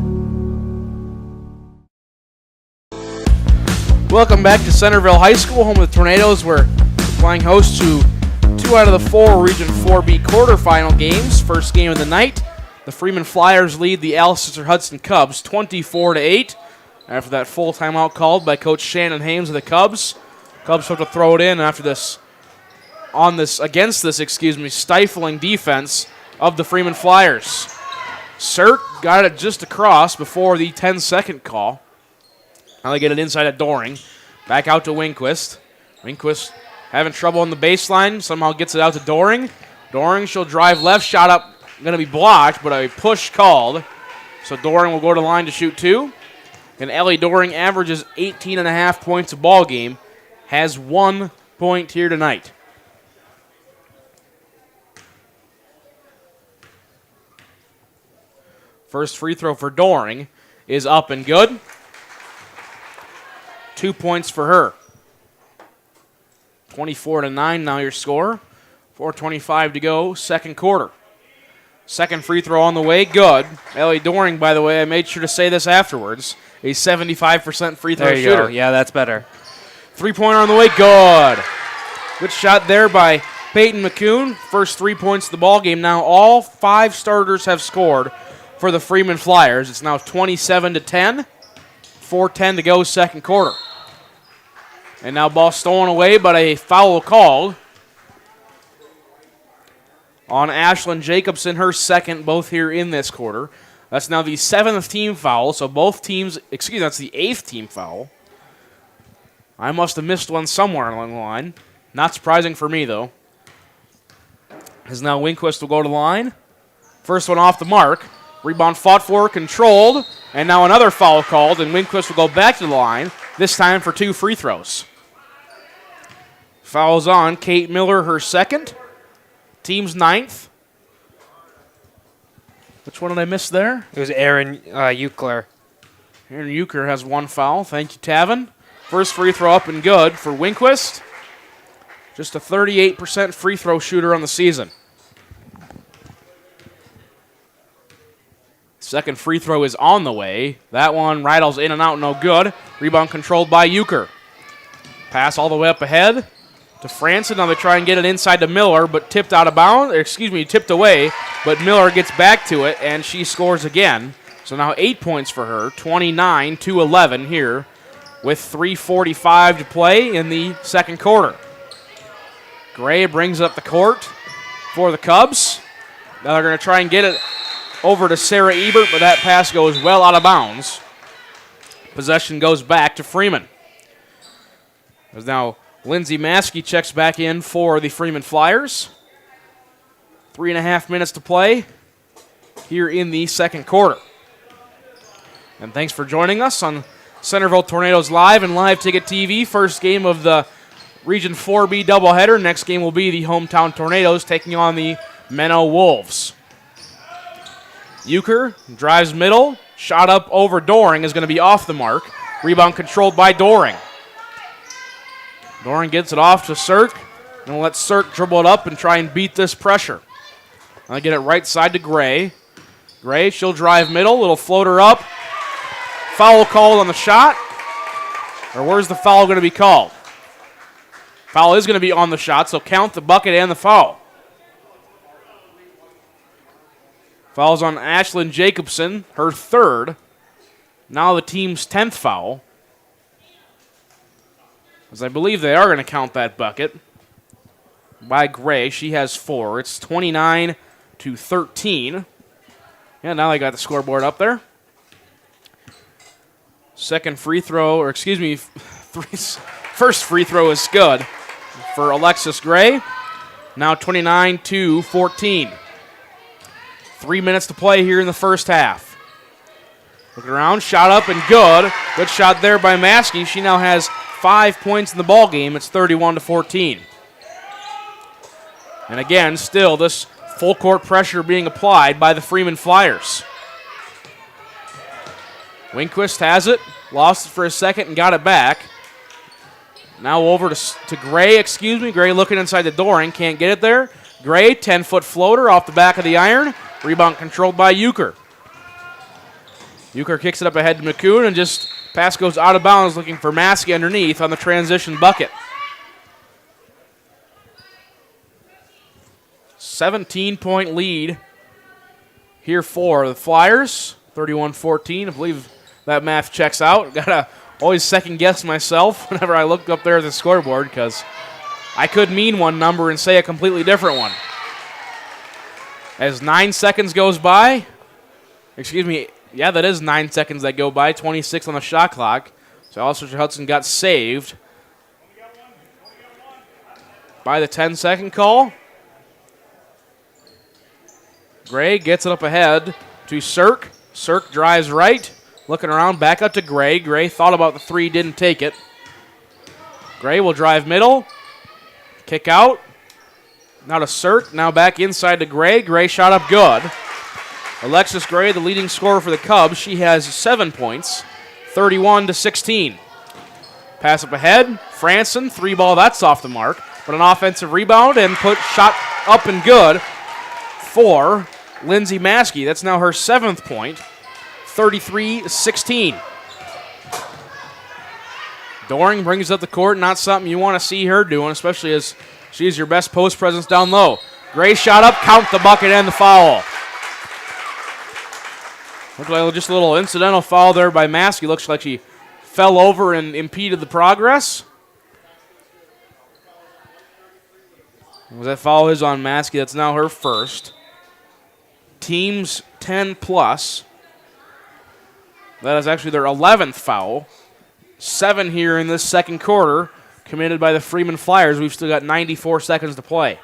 Speaker 1: Welcome back to Centerville High School, home of the Tornadoes. We're playing host to 2 out of the 4 Region 4B quarterfinal games. First game of the night, the Freeman Flyers lead the Alcester-Hudson Cubs 24-8. After that full timeout called by Coach Shannon Hames of the Cubs. Cubs have to throw it in against this stifling defense of the Freeman Flyers. Cirque got it just across before the 10-second call. Now they get it inside at Doring. Back out to Winquist. Winquist having trouble on the baseline. Somehow gets it out to Doring. Doring, she'll drive left. Shot up. Going to be blocked, but a push called. So Doring will go to the line to shoot 2. And Ellie Doring averages 18.5 points a ball game. Has 1 point here tonight. First free throw for Doring is up and good. 2 points for her. 24-9 now your score. 4:25 to go, second quarter. Second free throw on the way, good. Ellie Doring, by the way, I made sure to say this afterwards, a 75% free throw
Speaker 2: there you
Speaker 1: shooter.
Speaker 2: Go. Yeah, that's better.
Speaker 1: Three-pointer on the way, good. Good shot there by Peyton McCune. First 3 points of the ball game. Now all 5 starters have scored for the Freeman Flyers. It's now 27-10. 4:10 to go, second quarter. And now ball stolen away, but a foul called on Ashlyn Jacobson, her second, both here in this quarter. That's now the 7th team foul, so both teams, that's the 8th team foul. I must have missed one somewhere along the line. Not surprising for me, though. As now Winquist will go to the line. First one off the mark. Rebound fought for, controlled, and now another foul called, and Winquist will go back to the line, this time for 2 free throws. Fouls on Kate Miller, her second. Team's 9th. Which one did I miss there?
Speaker 2: It was Aaron Euchre.
Speaker 1: Aaron Euchre has 1 foul. Thank you, Tavin. First free throw up and good for Winquist. Just a 38% free throw shooter on the season. Second free throw is on the way. That one rattles in and out, no good. Rebound controlled by Euchre. Pass all the way up ahead to Franson. Now they try and get it inside to Miller, but tipped out of bounds. Tipped away, but Miller gets back to it, and she scores again. So now 8 points for her, 29-11 here with 3:45 to play in the second quarter. Gray brings up the court for the Cubs. Now they're going to try and get it over to Sarah Ebert, but that pass goes well out of bounds. Possession goes back to Freeman. As now Lindsay Maskey checks back in for the Freeman Flyers. 3.5 minutes to play here in the second quarter. And thanks for joining us on Centerville Tornadoes Live and Live Ticket TV. First game of the Region 4B doubleheader. Next game will be the hometown Tornadoes taking on the Menno Wolves. Euchre drives middle. Shot up over Doring is going to be off the mark. Rebound controlled by Doring. Doring gets it off to Sirk. And let Sirk dribble it up and try and beat this pressure. I'll get it right side to Gray. Gray, she'll drive middle. Little floater up. Foul called on the shot. Or where's the foul going to be called? Foul is going to be on the shot, so count the bucket and the foul. Foul's on Ashlyn Jacobson, her third. Now the team's 10th foul. As I believe they are going to count that bucket by Gray. She has 4. It's 29-13. Yeah, now they got the scoreboard up there. Second free throw, or excuse me, first free throw is good for Alexis Gray. Now 29-14. 3 minutes to play here in the first half. Looking around, shot up and good. Good shot there by Maskey. She now has 5 points in the ball game. It's 31-14. And again, still this full court pressure being applied by the Freeman Flyers. Winquist has it, lost it for a second and got it back. Now over to Gray, Gray looking inside the Doring, can't get it there. Gray, 10-foot floater off the back of the iron. Rebound controlled by Euchre. Euchre kicks it up ahead to McCoon, and just pass goes out of bounds looking for Maskey underneath on the transition bucket. 17-point lead here for the Flyers. 31-14. I believe that math checks out. Gotta always second guess myself whenever I look up there at the scoreboard because I could mean one number and say a completely different one. As 9 seconds goes by, yeah, that is 9 seconds that go by, 26 on the shot clock. So Alcester-Hudson got saved by the 10-second call. Gray gets it up ahead to Sirk. Sirk drives right, looking around, back up to Gray. Gray thought about the three, didn't take it. Gray will drive middle, kick out. Now to Sirk, now back inside to Gray. Gray shot up good. Alexis Gray, the leading scorer for the Cubs. She has 7 points, 31-16. Pass up ahead. Franson, 3-ball, that's off the mark. But an offensive rebound and shot up and good for Lindsay Maskey. That's now her 7th point, 33-16. Doring brings up the court, not something you want to see her doing, especially as she's your best post presence down low. Gray shot up, count the bucket and the foul. Looks like just a little incidental foul there by Maskey. Looks like she fell over and impeded the progress. As that foul is on Maskey, that's now her first. Team's 10+. That is actually their 11th foul. 7 here in this second quarter, committed by the Freeman Flyers. We've still got 94 seconds to play.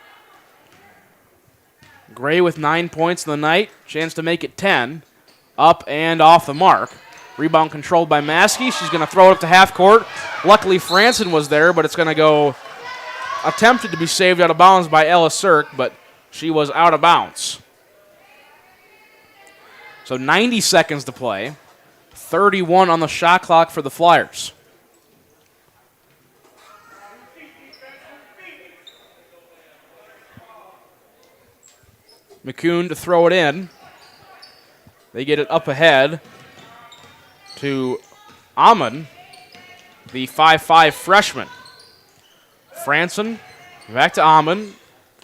Speaker 1: Gray with 9 points in the night. Chance to make it 10. Up and off the mark. Rebound controlled by Maskey. She's going to throw it up to half court. Luckily, Franson was there, but it's going to go attempted to be saved out of bounds by Ella Sirk, but she was out of bounds. So 90 seconds to play. 31 on the shot clock for the Flyers. McCoon to throw it in. They get it up ahead to Amon, the 5'5 freshman. Franson back to Amon.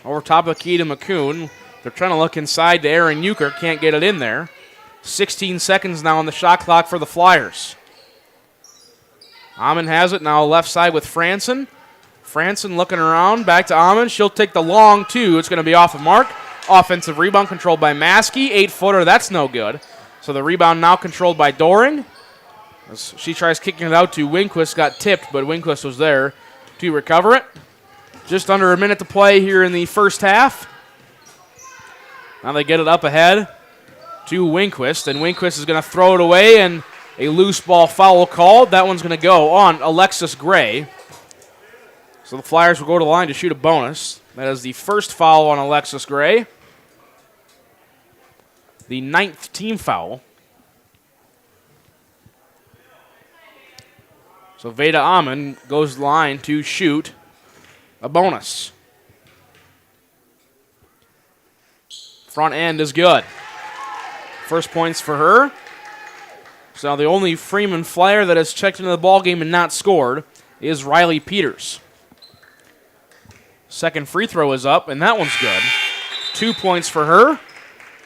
Speaker 1: Over top of Keita McCoon. They're trying to look inside to Aaron Euchre. Can't get it in there. 16 seconds now on the shot clock for the Flyers. Amon has it now left side with Franson. Franson looking around. Back to Amon. She'll take the long two. It's going to be off the mark. Offensive rebound controlled by Maskey. 8-footer. That's no good. So the rebound now controlled by Doring. As she tries kicking it out to Winquist. Got tipped, but Winquist was there to recover it. Just under a minute to play here in the first half. Now they get it up ahead to Winquist, and Winquist is going to throw it away, and a loose ball foul called. That one's going to go on Alexis Gray. So the Flyers will go to the line to shoot a bonus. That is the first foul on Alexis Gray. The 9th team foul. So Veda Amon goes to the line to shoot a bonus. Front end is good. First points for her. So the only Freeman Flyer that has checked into the ball game and not scored is Riley Peters. Second free throw is up, and that one's good. 2 points for her,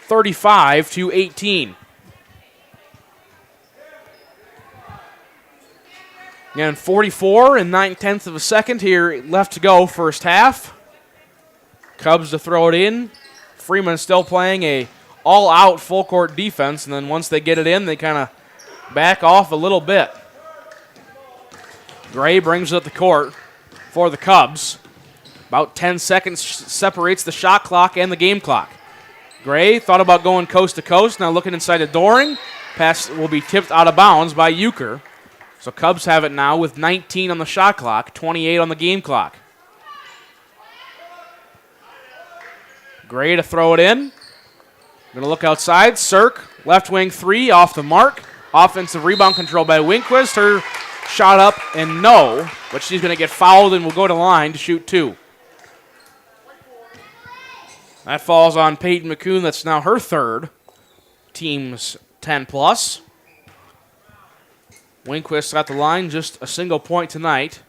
Speaker 1: 35-18. Again, 44 and 9/10 of a second here left to go first half. Cubs to throw it in. Freeman still playing a all-out full-court defense, and then once they get it in, they kind of back off a little bit. Gray brings it up the court for the Cubs. About 10 seconds separates the shot clock and the game clock. Gray thought about going coast to coast, now looking inside of Doring. Pass will be tipped out of bounds by Euchre. So Cubs have it now with 19 on the shot clock, 28 on the game clock. Gray to throw it in. Going to look outside. Cirk, left wing three, off the mark. Offensive rebound control by Winquist. Her shot up and no, but she's going to get fouled and will go to line to shoot two. That falls on Peyton McCoon. That's now her third. Team's 10+. Winquist at the line, just a single point tonight.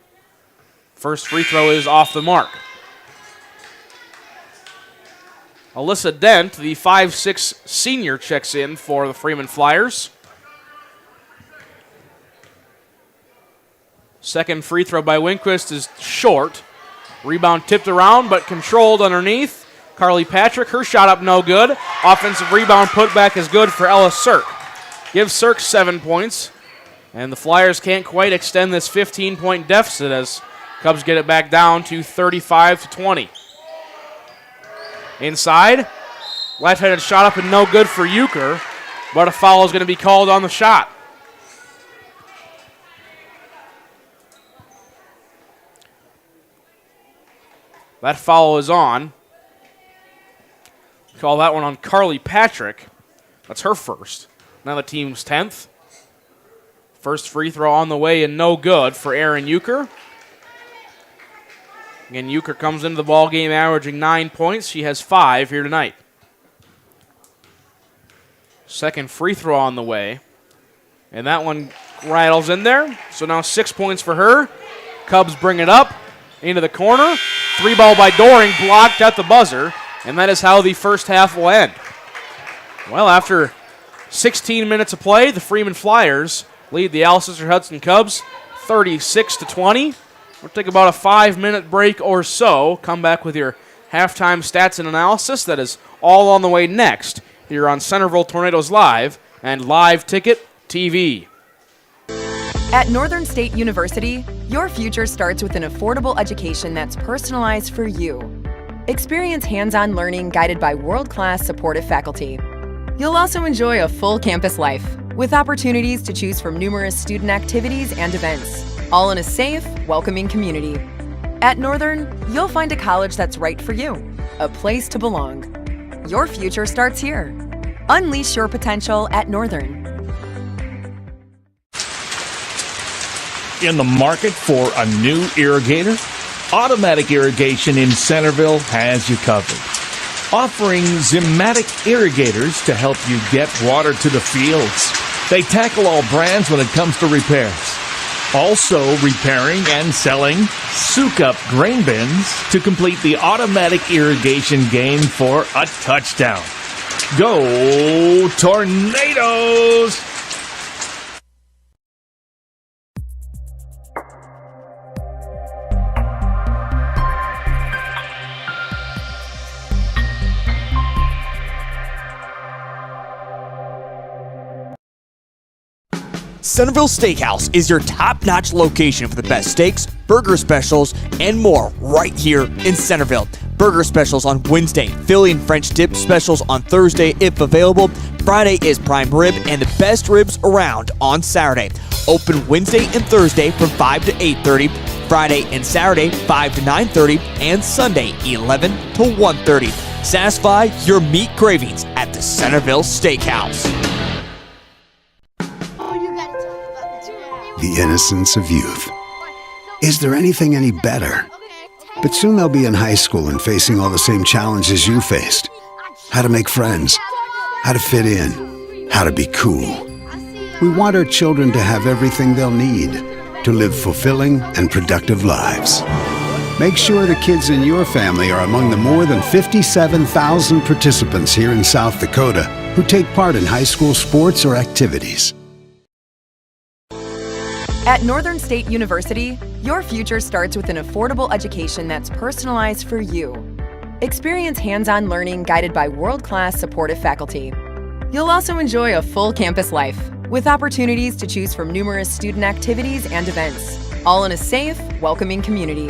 Speaker 1: First free throw is off the mark. Alyssa Dent, the 5'6 senior, checks in for the Freeman Flyers. Second free throw by Winquist is short. Rebound tipped around, but controlled underneath. Carly Patrick, her shot up no good. Offensive rebound put back is good for Ella Cirk. Gives Cirk 7 points. And the Flyers can't quite extend this 15-point deficit as Cubs get it back down to 35-20. Inside, left-handed shot up and no good for Euchre, but a foul is going to be called on the shot. That foul is on. Call that one on Carly Patrick. That's her first. Now the team's 10th. First free throw on the way and no good for Aaron Euchre. Again, Euchre comes into the ball game averaging 9 points. She has 5 here tonight. Second free throw on the way. And that one rattles in there. So now 6 points for her. Cubs bring it up into the corner. 3-ball by Doring, blocked at the buzzer. And that is how the first half will end. Well, after 16 minutes of play, the Freeman Flyers lead the Alcester-Hudson Cubs 36-20. We'll take about a 5-minute break or so. Come back with your halftime stats and analysis. That is all on the way next here on Centerville Tornadoes Live and Live Ticket TV.
Speaker 5: At Northern State University, your future starts with an affordable education that's personalized for you. Experience hands-on learning guided by world-class supportive faculty. You'll also enjoy a full campus life with opportunities to choose from numerous student activities and events, all in a safe, welcoming community. At Northern, you'll find a college that's right for you, a place to belong. Your future starts here. Unleash your potential at Northern.
Speaker 9: In the market for a new irrigator? Automatic Irrigation in Centerville has you covered. offering Zimmatic irrigators to help you get water to the fields. They tackle all brands when it comes to repairs. Also repairing and selling Soak-Up grain bins to complete the automatic irrigation game for a touchdown. Go Tornadoes!
Speaker 3: Centerville Steakhouse is your top-notch location for the best steaks, burger specials, and more right here in Centerville. Burger specials on Wednesday, Philly and French dip specials on Thursday if available. Friday is prime rib and the best ribs around on Saturday. Open Wednesday and Thursday from 5 to 8:30, Friday and Saturday 5 to 9:30, and Sunday 11 to 1:30. Satisfy your meat cravings at the Centerville Steakhouse.
Speaker 4: The innocence of youth. Is there anything any better? But soon they'll be in high school and facing all the same challenges you faced. How to make friends, how to fit in, how to be cool. We want our children to have everything they'll need to live fulfilling and productive lives. Make sure the kids in your family are among the more than 57,000 participants here in South Dakota who take part in high school sports or activities.
Speaker 5: At Northern State University, your future starts with an affordable education that's personalized for you. Experience hands-on learning guided by world-class supportive faculty. You'll also enjoy a full campus life with opportunities to choose from numerous student activities and events, all in a safe, welcoming community.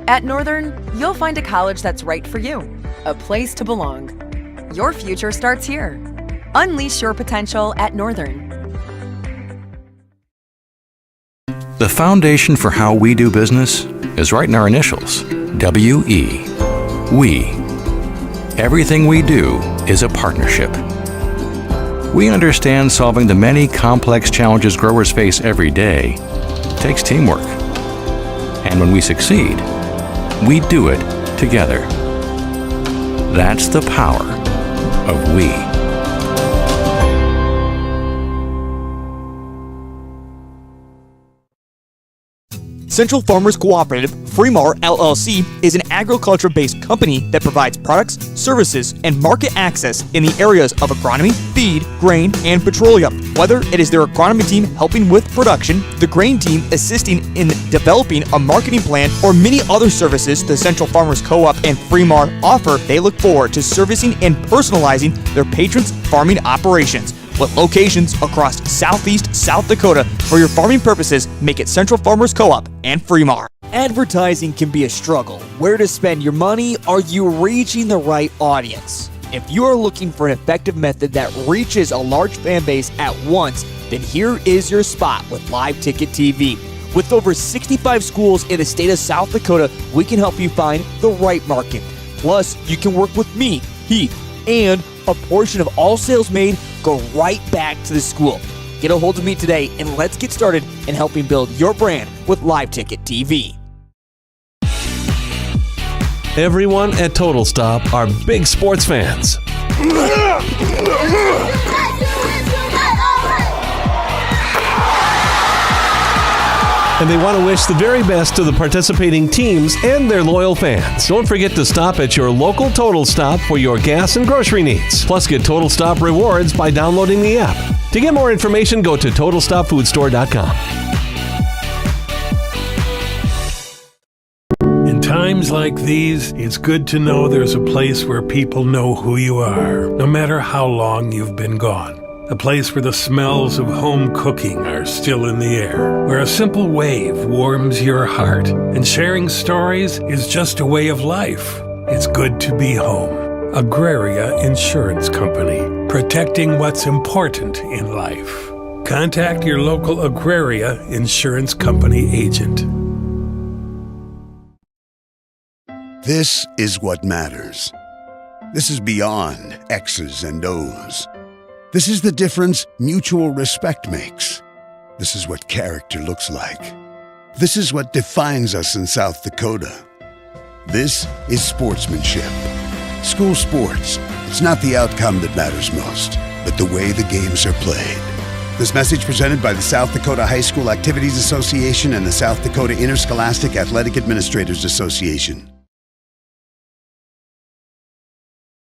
Speaker 5: At Northern, you'll find a college that's right for you, a place to belong. Your future starts here. Unleash your potential at Northern.
Speaker 6: The foundation for how we do business is right in our initials, WE. We. Everything we do is a partnership. We understand solving the many complex challenges growers face every day takes teamwork. And when we succeed, we do it together. That's the power of we.
Speaker 3: Central Farmers Cooperative, Freeman LLC, is an agriculture-based company that provides products, services, and market access in the areas of agronomy, feed, grain, and petroleum. Whether it is their agronomy team helping with production, the grain team assisting in developing a marketing plan, or many other services the Central Farmers Co-op and Freeman offer, they look forward to servicing and personalizing their patrons' farming operations. With locations across southeast South Dakota, for your farming purposes, make it Central Farmers Co-op and Freeman. Advertising can be a struggle. Where to spend your money? Are you reaching the right audience? If you are looking for an effective method that reaches a large fan base at once, then here is your spot with Live Ticket TV. With over 65 schools in the state of South Dakota, we can help you find the right market. Plus, you can work with me, Heath, and a portion of all sales made go right back to the school. Get a hold of me today and let's get started in helping build your brand with Live Ticket TV.
Speaker 7: Everyone at Total Stop are big sports fans. And they want to wish the very best to the participating teams and their loyal fans. Don't forget to stop at your local Total Stop for your gas and grocery needs. Plus, get Total Stop rewards by downloading the app. To get more information, go to TotalStopFoodStore.com.
Speaker 8: In times like these, it's good to know there's a place where people know who you are, no matter how long you've been gone. A place where the smells of home cooking are still in the air, where a simple wave warms your heart, and sharing stories is just a way of life. It's good to be home. Agraria Insurance Company, protecting what's important in life. Contact your local Agraria Insurance Company agent.
Speaker 4: This is what matters. This is beyond X's and O's. This is the difference mutual respect makes. This is what character looks like. This is what defines us in South Dakota. This is sportsmanship. School sports. It's not the outcome that matters most, but the way the games are played. This message presented by the South Dakota High School Activities Association and the South Dakota Interscholastic Athletic Administrators Association.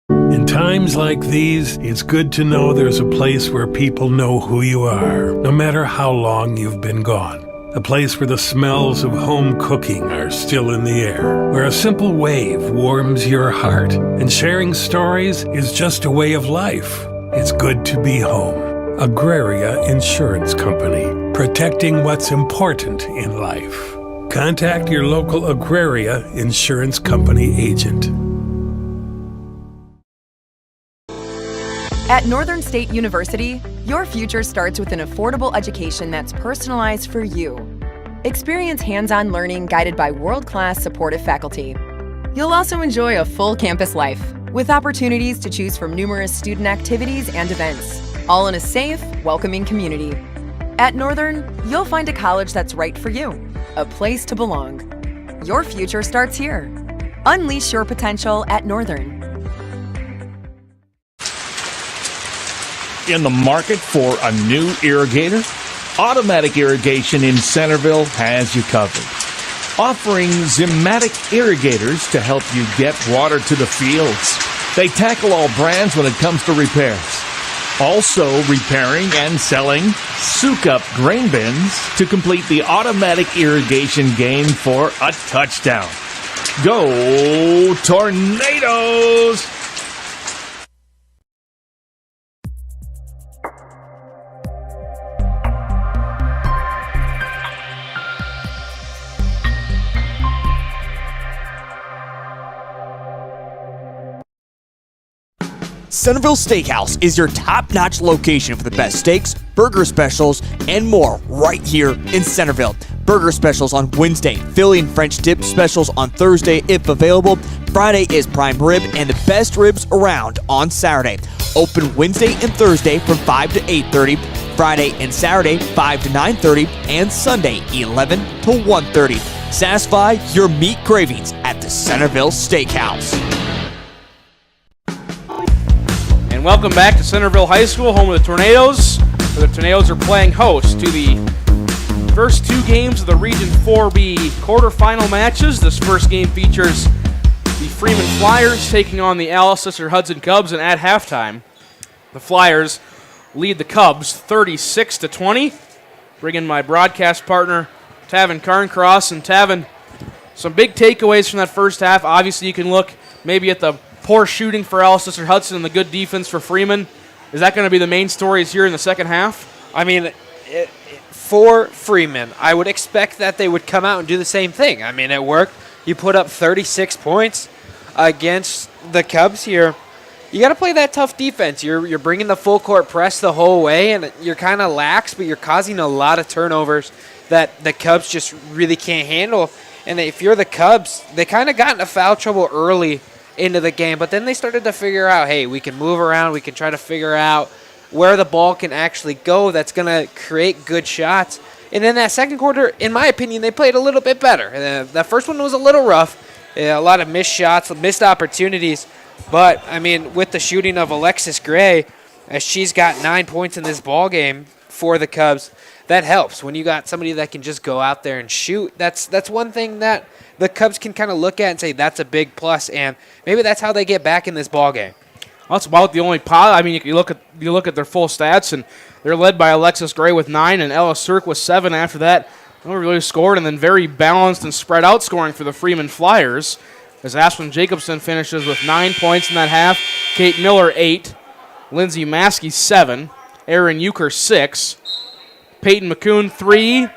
Speaker 8: In times like these, it's good to know there's a place where people know who you are, no matter how long you've been gone. A place where the smells of home cooking are still in the air, where a simple wave warms your heart, and sharing stories is just a way of life. It's good to be home. Agraria Insurance Company, protecting what's important in life. Contact your local Agraria Insurance Company agent.
Speaker 5: At Northern State University, your future starts with an affordable education that's personalized for you. Experience hands-on learning guided by world-class supportive faculty. You'll also enjoy a full campus life with opportunities to choose from numerous student activities and events, all in a safe, welcoming community. At Northern, you'll find a college that's right for you, a place to belong. Your future starts here. Unleash your potential at Northern.
Speaker 9: In the market for a new irrigator? Automatic Irrigation in Centerville has you covered. Offering Zimatic irrigators to help you get water to the fields. They tackle all brands when it comes to repairs. Also repairing and selling soak-up grain bins to complete the automatic irrigation game for a touchdown. Go Tornadoes!
Speaker 3: Centerville Steakhouse is your top-notch location for the best steaks, burger specials, and more right here in Centerville. Burger specials on Wednesday, Philly and French dip specials on Thursday if available. Friday is prime rib and the best ribs around on Saturday. Open Wednesday and Thursday from 5 to 8:30, Friday and Saturday 5 to 9:30, and Sunday 11 to 1:30. Satisfy your meat cravings at the Centerville Steakhouse.
Speaker 1: And welcome back to Centerville High School, home of the Tornadoes, where the Tornadoes are playing host to the first two games of the Region 4B quarterfinal matches. This first game features the Freeman Flyers taking on the Alcester-Hudson Cubs, and at halftime, the Flyers lead the Cubs 36-20. Bring in my broadcast partner, Tavin Carncross. And Tavin, some big takeaways from that first half. Obviously, you can look maybe at the poor shooting for Alcester-Hudson and the good defense for Freeman. Is that going to be the main stories here in the second half?
Speaker 2: I mean, for Freeman, I would expect that they would come out and do the same thing. I mean, it worked. You put up 36 points against the Cubs here. You got to play that tough defense. You're bringing the full court press the whole way, and you're kind of lax, but you're causing a lot of turnovers that the Cubs just really can't handle. And if you're the Cubs, they kind of got into foul trouble early into the game, but then they started to figure out, hey, we can move around, we can try to figure out where the ball can actually go that's going to create good shots. And in that second quarter, in my opinion, they played a little bit better. The first one was a little rough, a lot of missed shots, missed opportunities, but, I mean, with the shooting of Alexis Gray, as she's got 9 points in this ball game for the Cubs, that helps. When you got somebody that can just go out there and shoot, that's one thing that the Cubs can kind of look at and say that's a big plus, and maybe that's how they get back in this ball game.
Speaker 1: Well, that's about the only pot. I mean, you look at their full stats, and they're led by Alexis Gray with 9, and Ella Cirque with 7. After that, no one really scored, and then very balanced and spread out scoring for the Freeman Flyers, as Ashlyn Jacobson finishes with 9 points in that half. Kate Miller 8, Lindsay Maskey 7, Erin Euchre 6, Peyton McCoon 3.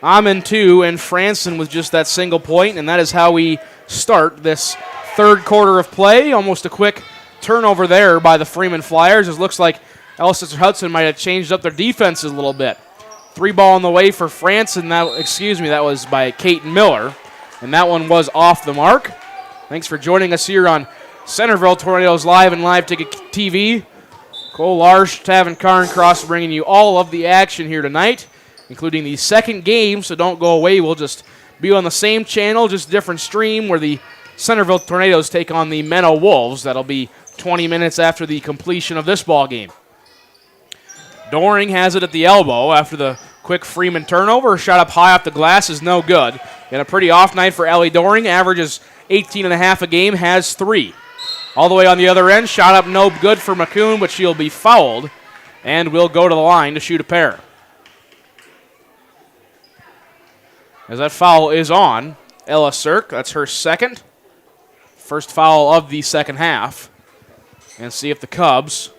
Speaker 1: Amon 2, and Franson with just that single point, and that is how we start this third quarter of play. Almost a quick turnover there by the Freeman Flyers. It looks like Alcester-Hudson might have changed up their defenses a little bit. 3 ball on the way for Franson. That was by Kate Miller, and that one was off the mark. Thanks for joining us here on Centerville Tornadoes Live and Live Ticket TV. Cole Larsch, Tavin Carncross bringing you all of the action here tonight, including the second game, so don't go away. We'll just be on the same channel, just different stream, where the Centerville Tornadoes take on the Menno Wolves. That'll be 20 minutes after the completion of this ball game. Doring has it at the elbow after the quick Freeman turnover. Shot up high off the glass is no good. And a pretty off night for Ellie Doring. Averages 18.5 a game, has 3. All the way on the other end, shot up no good for McCoon, but she'll be fouled and will go to the line to shoot a pair. As that foul is on Ella Sirk. That's her second. First foul of the second half. And see if the Cubs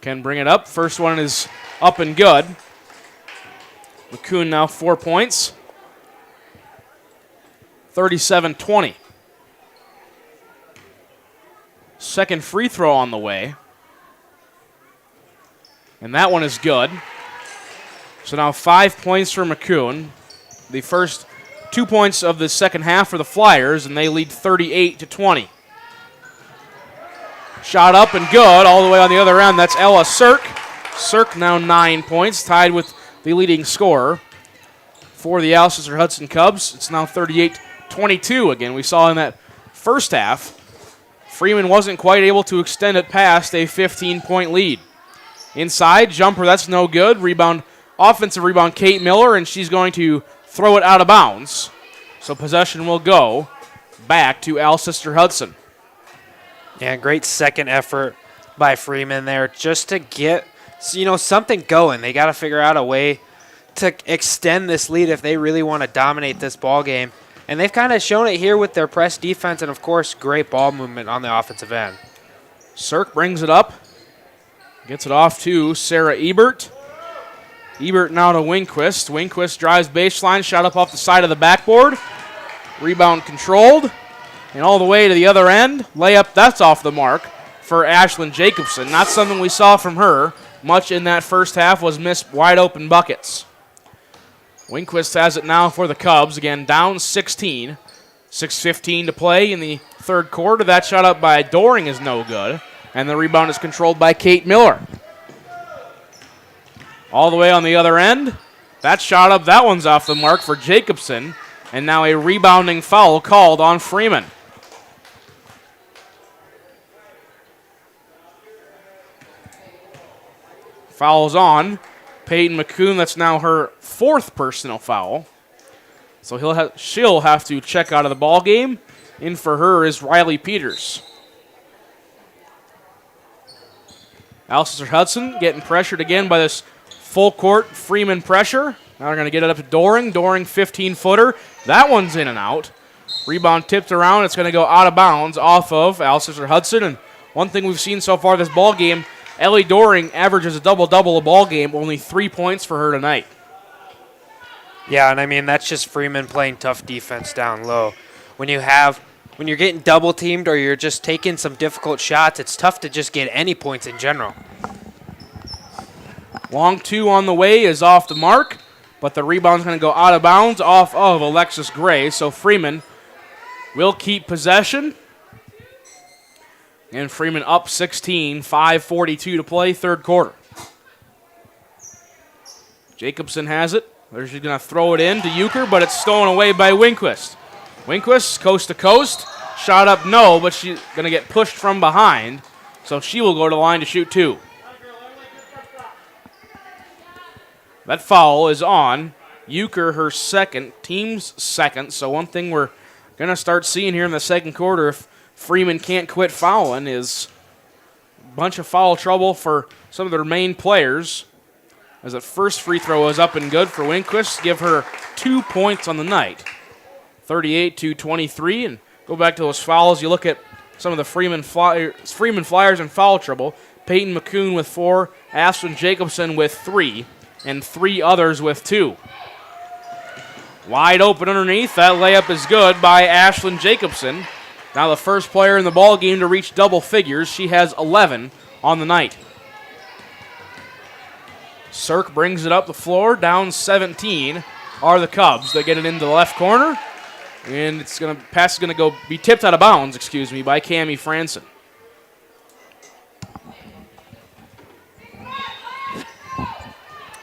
Speaker 1: can bring it up. First one is up and good. McCoon now 4 points. 37-20. Second free throw on the way. And that one is good. So now 5 points for McCoon. The first 2 points of the second half for the Flyers, and they lead 38-20. Shot up and good all the way on the other end. That's Ella Sirk. Sirk now 9 points, tied with the leading scorer for the Alcester-Hudson Cubs. It's now 38-22 again. We saw in that first half, Freeman wasn't quite able to extend it past a 15-point lead. Inside, jumper, that's no good. Rebound, offensive rebound, Kate Miller, and she's going to throw it out of bounds. So possession will go back to Alcester-Hudson.
Speaker 2: Yeah, great second effort by Freeman there just to get, something going. They got to figure out a way to extend this lead if they really want to dominate this ball game. And they've kind of shown it here with their press defense and, of course, great ball movement on the offensive end.
Speaker 1: Sirk brings it up. Gets it off to Sarah Ebert. Ebert now to Winquist. Winquist drives baseline, shot up off the side of the backboard. Rebound controlled. And all the way to the other end. Layup, that's off the mark for Ashlyn Jacobson. Not something we saw from her. Much in that first half was missed wide open buckets. Winquist has it now for the Cubs. Again, down 16. 6:15 to play in the third quarter. That shot up by Doring is no good. And the rebound is controlled by Kate Miller. All the way on the other end. That shot up, that one's off the mark for Jacobson. And now a rebounding foul called on Freeman. Foul's on Peyton McCoon. That's now her 4th personal foul. So she'll have to check out of the ball game. In for her is Riley Peters. Alcester-Hudson getting pressured again by this full court Freeman pressure. Now they're going to get it up to Doring. Doring 15-footer. That one's in and out. Rebound tipped around. It's going to go out of bounds off of Alcester-Hudson. And one thing we've seen so far this ball game, Ellie Doring averages a double-double a ball game, only 3 points for her tonight.
Speaker 2: Yeah, and that's just Freeman playing tough defense down low. When you're getting double-teamed or you're just taking some difficult shots, it's tough to just get any points in general.
Speaker 1: Long 2 on the way is off the mark, but the rebound's going to go out of bounds off of Alexis Gray, so Freeman will keep possession. And Freeman up 16, 5:42 to play, third quarter. Jacobson has it. She's going to throw it in to Euchre, but it's stolen away by Winquist. Winquist, coast to coast. Shot up, no, but she's going to get pushed from behind, so she will go to the line to shoot 2. That foul is on Euchre, her second, team's second, so one thing we're going to start seeing here in the second quarter, if Freeman can't quit fouling, is a bunch of foul trouble for some of their main players. As that first free throw is up and good for Winquist, give her 2 points on the night. 38-23, and go back to those fouls. You look at some of the Freeman Flyers in foul trouble. Peyton McCoon with 4, Ashlyn Jacobson with 3, and 3 others with 2. Wide open underneath. That layup is good by Ashlyn Jacobson. Now the first player in the ball game to reach double figures. She has 11 on the night. Sirk brings it up the floor. Down 17 are the Cubs. They get it into the left corner. And pass is going to be tipped out of bounds, by Cammie Franson.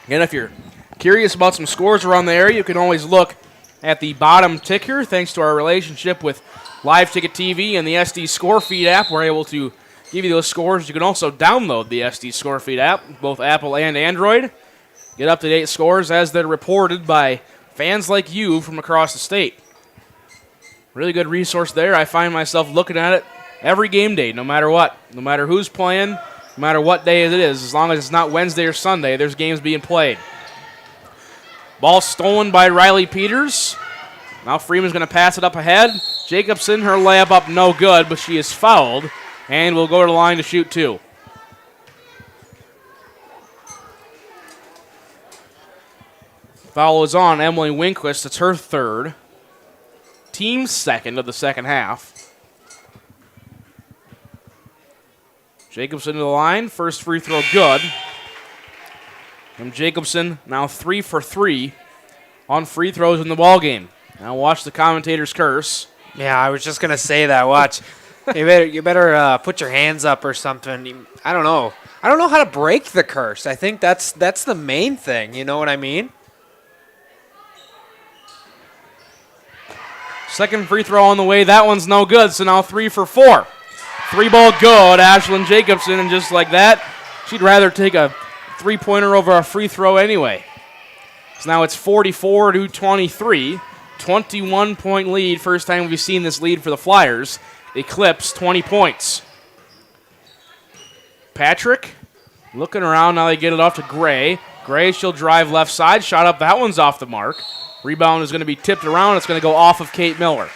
Speaker 1: Again, if you're curious about some scores around the area, you can always look at the bottom ticker, thanks to our relationship with Live Ticket TV and the SD Score Feed app. We're able to give you those scores. You can also download the SD Score Feed app, both Apple and Android. Get up-to-date scores as they're reported by fans like you from across the state. Really good resource there. I find myself looking at it every game day, no matter what. No matter who's playing, no matter what day it is. As long as it's not Wednesday or Sunday, there's games being played. Ball stolen by Riley Peters. Now Freeman's going to pass it up ahead. Jacobson, her layup up no good, but she is fouled and will go to the line to shoot 2. Foul is on Emily Winquist. It's her third. Team's second of the second half. Jacobson to the line. First free throw good. And Jacobson now 3 for 3 on free throws in the ballgame. Now watch the commentator's curse.
Speaker 2: Yeah, I was just going to say that. Watch. You better put your hands up or something. I don't know. I don't know how to break the curse. I think that's the main thing. You know what I mean?
Speaker 1: Second free throw on the way. That one's no good, so now 3 for 4. 3-ball good, Ashlyn Jacobson, and just like that, she'd rather take a three-pointer over a free throw anyway. So now it's 44-23. 21-point lead. First time we've seen this lead for the Flyers. Eclipse 20 points. Patrick looking around. Now they get it off to Gray. Gray, she'll drive left side. Shot up. That one's off the mark. Rebound is going to be tipped around. It's going to go off of Kate Miller.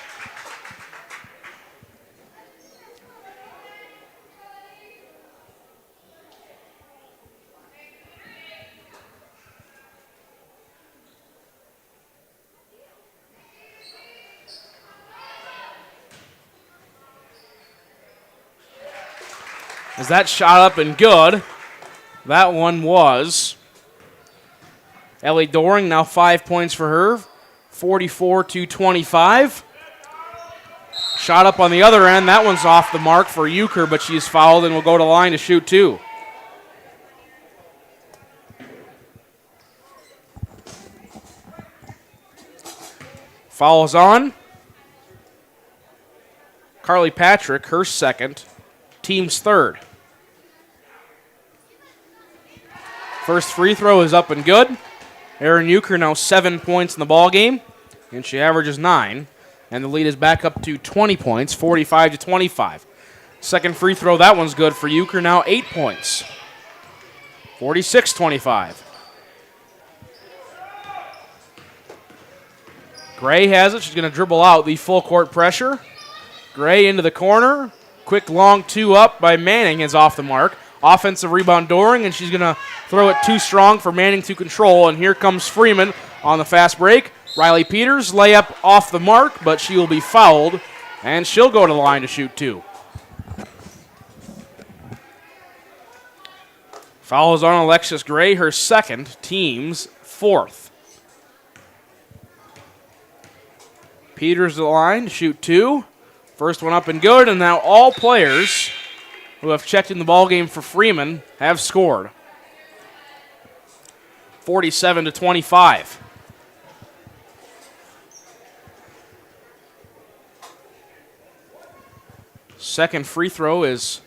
Speaker 1: As that shot up and good, that one was Ellie Doring, now 5 points for her, 44-25. Shot up on the other end, that one's off the mark for Euchre, but she's fouled and will go to the line to shoot 2. Fouls on. Carly Patrick, her second, team's third. First free throw is up and good. Erin Euchre now 7 points in the ball game, and she averages 9. And the lead is back up to 20 points, 45-25. Second free throw, that one's good for Euchre, now 8 points, 46-25. Gray has it. She's going to dribble out the full court pressure. Gray into the corner. Quick long 2 up by Manning is off the mark. Offensive rebound Doring, and she's going to throw it too strong for Manning to control. And here comes Freeman on the fast break. Riley Peters, layup off the mark, but she will be fouled, and she'll go to the line to shoot 2. Foul is on Alexis Gray, her second, team's fourth. Peters to the line to shoot 2. First one up and good, and now all players who have checked in the ballgame for Freeman have scored. 47-25. Second free throw is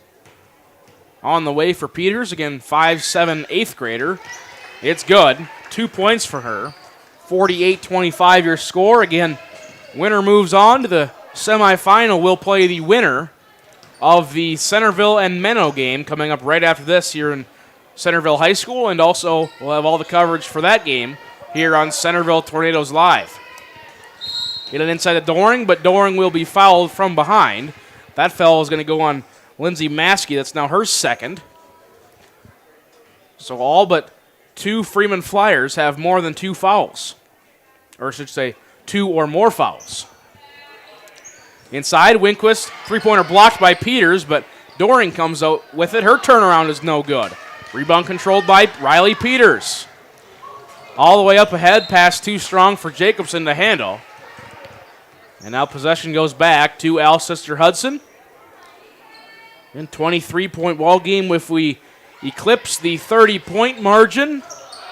Speaker 1: on the way for Peters. Again, 5'7", 8th grader. It's good. 2 points for her. 48-25 your score. Again, winner moves on to the semifinal. We'll play the winner of the Centerville and Menno game coming up right after this here in Centerville High School, and also we'll have all the coverage for that game here on Centerville Tornadoes Live. Get it inside of Doring, but Doring will be fouled from behind. That foul is going to go on Lindsay Maskey. That's now her second. So all but 2 Freeman Flyers have more than 2 fouls. Or I should say 2 or more fouls. Inside, Winquist, three-pointer blocked by Peters, but Doring comes out with it. Her turnaround is no good. Rebound controlled by Riley Peters. All the way up ahead, pass too strong for Jacobson to handle. And now possession goes back to Alcester-Hudson. In 23-point ball game, if we eclipse the 30-point margin,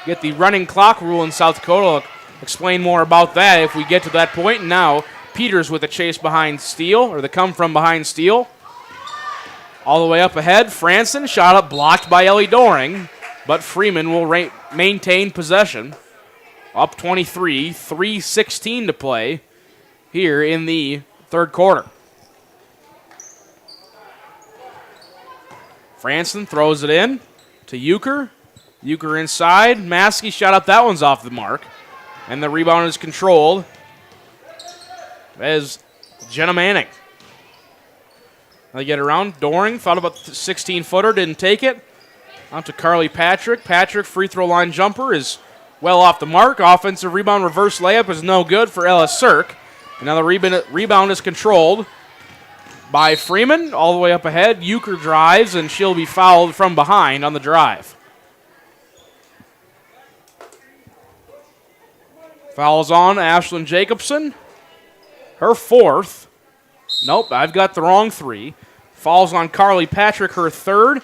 Speaker 1: get the running clock rule in South Dakota, explain more about that if we get to that point. And now Peters with the chase behind Steele, or the come from behind Steele. All the way up ahead, Franson, shot up, blocked by Ellie Doring, but Freeman will maintain possession. Up 23, 3:16 to play here in the third quarter. Franson throws it in to Euchre. Euchre inside. Maskey shot up. That one's off the mark. And the rebound is controlled as Jenna Manning. They get around. Doring thought about the 16-footer, didn't take it. On to Carly Patrick. Patrick, free throw line jumper is well off the mark. Offensive rebound, reverse layup is no good for Ella Cirque. And now the rebound is controlled by Freeman. All the way up ahead. Euchre drives, and she'll be fouled from behind on the drive. Fouls on Ashlyn Jacobson. Her fourth. Nope, I've got the wrong three. Falls on Carly Patrick, her third.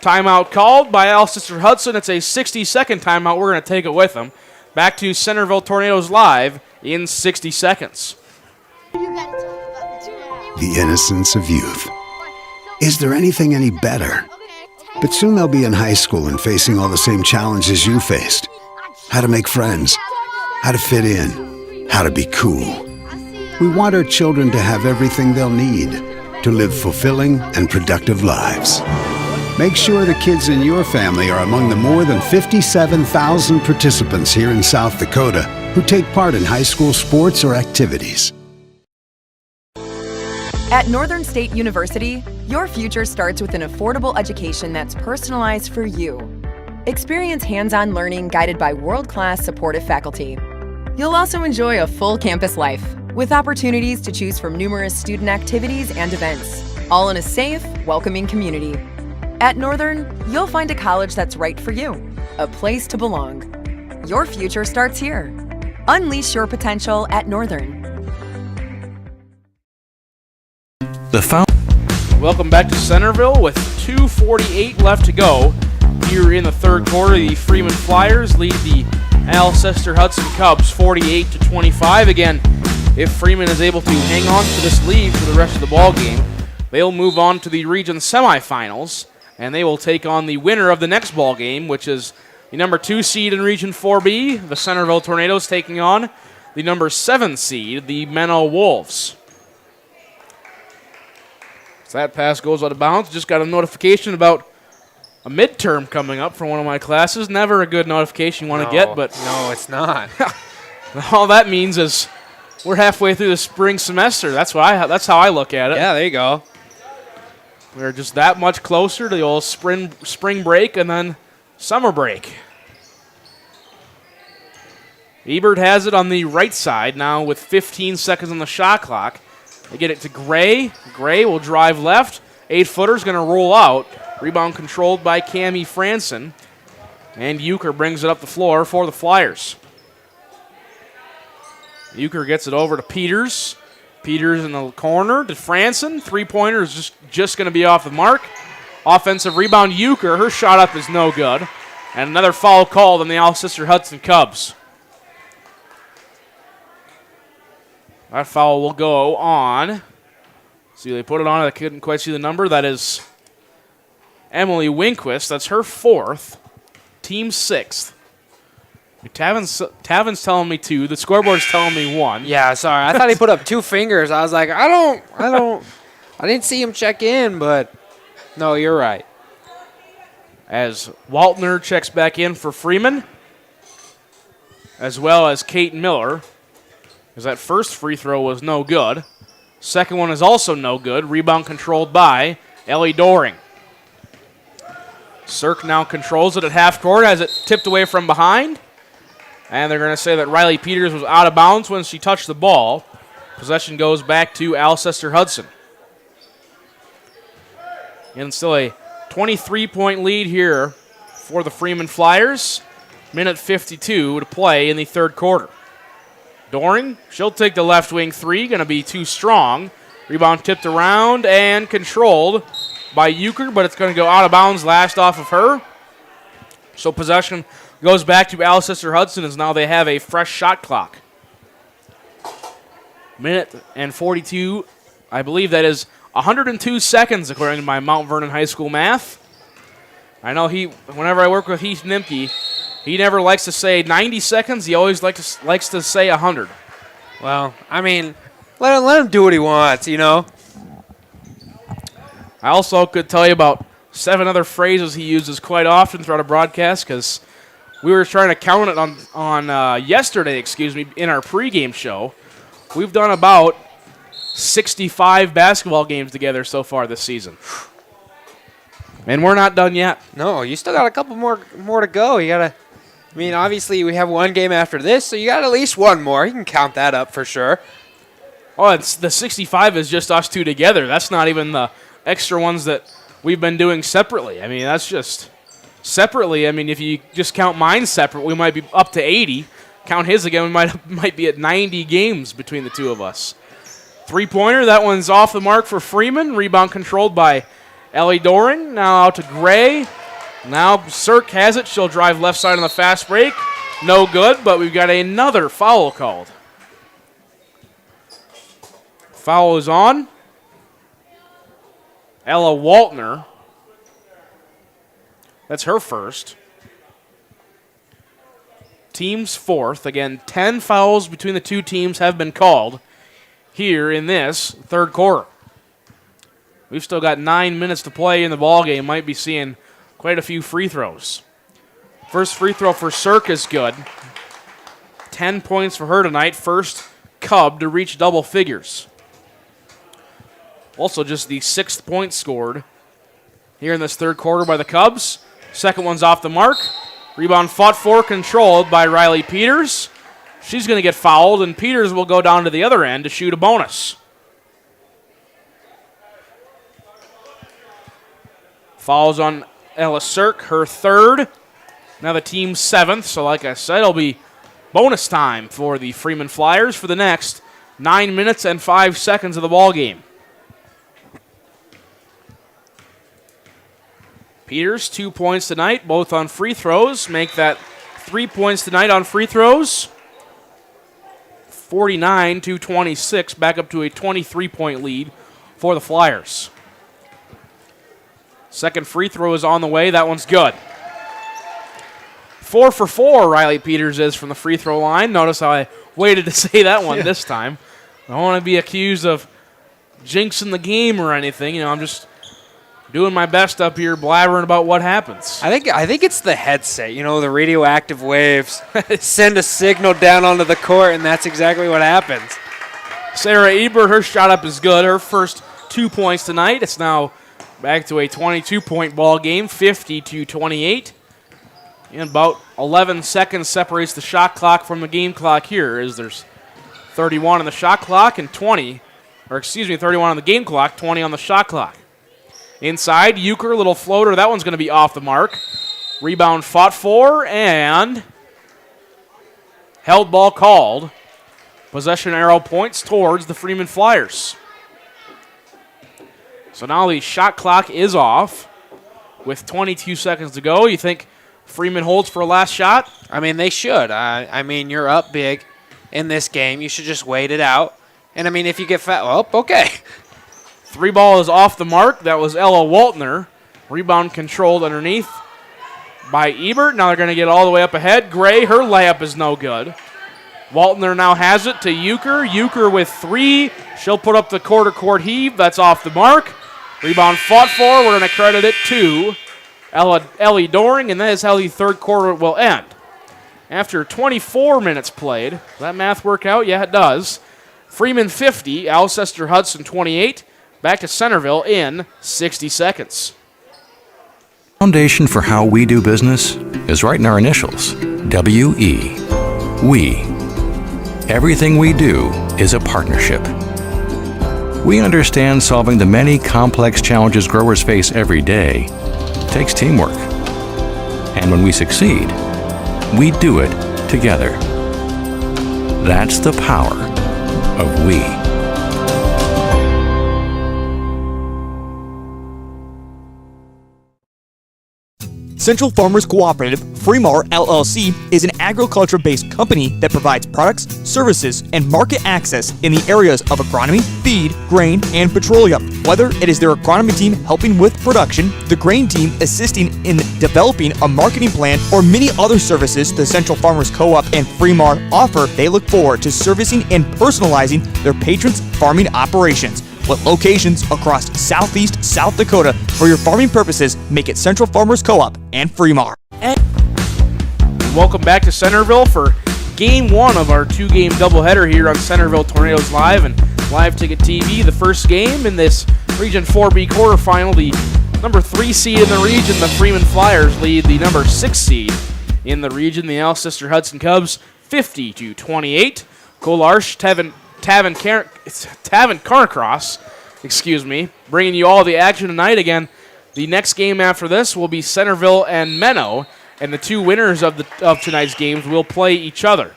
Speaker 1: Timeout called by Alcester-Hudson. It's a 60-second timeout. We're going to take it with them. Back to Centerville Tornadoes Live in 60 seconds.
Speaker 4: The innocence of youth. Is there anything any better? But soon they'll be in high school and facing all the same challenges you faced. How to make friends, how to fit in, how to be cool. We want our children to have everything they'll need to live fulfilling and productive lives. Make sure the kids in your family are among the more than 57,000 participants here in South Dakota who take part in high school sports or activities.
Speaker 5: At Northern State University, your future starts with an affordable education that's personalized for you. Experience hands-on learning guided by world-class supportive faculty. You'll also enjoy a full campus life with opportunities to choose from numerous student activities and events, all in a safe, welcoming community. At Northern, you'll find a college that's right for you, a place to belong. Your future starts here. Unleash your potential at Northern.
Speaker 1: Welcome back to Centerville with 2:48 left to go. Here in the third quarter, the Freeman Flyers lead the Alcester-Hudson Cubs 48-25. Again, if Freeman is able to hang on to this lead for the rest of the ball game, they'll move on to the region semifinals, and they will take on the winner of the next ball game, which is the number 2 seed in Region 4B, the Centerville Tornadoes, taking on the number 7 seed, the Menno Wolves. So that pass goes out of bounds. Just got a notification about a midterm coming up for one of my classes. Never a good notification you want to get, but
Speaker 2: no, it's not.
Speaker 1: all that means is we're halfway through the spring semester. That's how I look at it.
Speaker 2: Yeah, there you go.
Speaker 1: We're just that much closer to the old spring break and then summer break. Ebert has it on the right side now with 15 seconds on the shot clock. They get it to Gray. Gray will drive left. 8-footer's going to roll out. Rebound controlled by Cammie Franson. And Euchre brings it up the floor for the Flyers. Euchre gets it over to Peters. Peters in the corner to Franson. Three-pointer is just going to be off the mark. Offensive rebound, Euchre. Her shot up is no good. And another foul called on the Alcester-Hudson Cubs. That foul will go on. See, they put it on. I couldn't quite see the number. That is Emily Winquist. That's her fourth. Team sixth. Tavin's telling me 2. The scoreboard's telling me 1.
Speaker 2: Yeah, sorry. I thought he put up 2 fingers. I was like, I didn't see him check in, but no, you're right.
Speaker 1: As Waltner checks back in for Freeman, as well as Kate Miller, because that first free throw was no good. Second one is also no good. Rebound controlled by Ellie Doring. Cirque now controls it at half court, has it tipped away from behind. And they're going to say that Riley Peters was out of bounds when she touched the ball. Possession goes back to Alcester-Hudson. And still a 23-point lead here for the Freeman Flyers. Minute 52 to play in the third quarter. Doring, she'll take the left wing 3, going to be too strong. Rebound tipped around and controlled by Euchre, but it's going to go out of bounds, last off of her. So possession goes back to Alcester-Hudson as now they have a fresh shot clock. Minute and 42. I believe that is 102 seconds according to my Mount Vernon High School math. I know whenever I work with Heath Nimke, he never likes to say 90 seconds. He always likes to say 100.
Speaker 2: Well, I mean, let him do what he wants, you know.
Speaker 1: I also could tell you about 7 other phrases he uses quite often throughout a broadcast because we were trying to count it on yesterday, in our pregame show. We've done about 65 basketball games together so far this season. And we're not done yet.
Speaker 2: No, you still got a couple more to go. You got to, I mean, obviously we have one game after this, so you got at least one more. You can count that up for sure.
Speaker 1: Oh, it's the 65 is just us two together. That's not even the extra ones that we've been doing separately. I mean, that's just separately. I mean, if you just count mine separate, we might be up to 80. Count his again, we might be at 90 games between the two of us. Three-pointer, that one's off the mark for Freeman. Rebound controlled by Ellie Doring. Now out to Gray. Now Cirque has it. She'll drive left side on the fast break. No good, but we've got another foul called. Foul is on Ella Waltner. That's her first. Team's fourth. Again, 10 fouls between the two teams have been called here in this third quarter. We've still got 9 minutes to play in the ballgame. Might be seeing quite a few free throws. First free throw for Cirque is good. 10 points for her tonight. First Cub to reach double figures. Also just the 6th point scored here in this third quarter by the Cubs. Second one's off the mark. Rebound fought for, controlled by Riley Peters. She's going to get fouled, and Peters will go down to the other end to shoot a bonus. Fouls on Ella Cirque, her third. Now the team's 7th, so like I said, it'll be bonus time for the Freeman Flyers for the next 9 minutes and 5 seconds of the ball game. Peters, 2 points tonight, both on free throws. Make that 3 points tonight on free throws. 49-26, back up to a 23-point lead for the Flyers. Second free throw is on the way. That one's good. 4 for 4, Riley Peters is from the free throw line. Notice how I waited to say that one this time. I don't want to be accused of jinxing the game or anything. You know, I'm just doing my best up here, blabbering about what happens.
Speaker 2: I think it's the headset. You know, the radioactive waves send a signal down onto the court, and that's exactly what happens.
Speaker 1: Sarah Ebert, her shot up is good. Her first 2 points tonight. It's now back to a 22-point ball game, 50-28. And about 11 seconds separates the shot clock from the game clock here, as there's 31 on the shot clock and 31 on the game clock, 20 on the shot clock. Inside, Euchre, little floater. That one's going to be off the mark. Rebound fought for and held ball called. Possession arrow points towards the Freeman Flyers. So now the shot clock is off with 22 seconds to go. You think Freeman holds for a last shot?
Speaker 2: I mean, they should. I mean, you're up big in this game. You should just wait it out. And, I mean, if you get well, okay.
Speaker 1: 3 ball is off the mark. That was Ella Waltner. Rebound controlled underneath by Ebert. Now they're going to get all the way up ahead. Gray, her layup is no good. Waltner now has it to Euchre. Euchre with 3. She'll put up the quarter-court heave. That's off the mark. Rebound fought for. We're going to credit it to Ellie Doring, and that is how the third quarter will end. After 24 minutes played, does that math work out? Yeah, it does. Freeman 50, Alcester-Hudson 28. Back to Centerville in 60 seconds.
Speaker 6: Foundation for how we do business is right in our initials, W-E. We. Everything we do is a partnership. We understand solving the many complex challenges growers face every day takes teamwork. And when we succeed, we do it together. That's the power of we.
Speaker 3: Central Farmers Cooperative, Freeman LLC, is an agriculture-based company that provides products, services, and market access in the areas of agronomy, feed, grain, and petroleum. Whether it is their agronomy team helping with production, the grain team assisting in developing a marketing plan, or many other services the Central Farmers Co-op and Freeman offer, they look forward to servicing and personalizing their patrons' farming operations. With locations across southeast South Dakota, for your farming purposes, make it Central Farmers Co-op and Freeman.
Speaker 1: Welcome back to Centerville for Game 1 of our 2-game doubleheader here on Centerville Tornadoes Live and Live Ticket TV. The first game in this Region 4B quarterfinal, the number 3 seed in the region, the Freeman Flyers, lead the number 6 seed in the region, the Alcester-Hudson Cubs, 50-28. Colarsh, Tavin Carcross, bringing you all the action tonight. Again, the next game after this will be Centerville and Menno, and the two winners of tonight's games will play each other.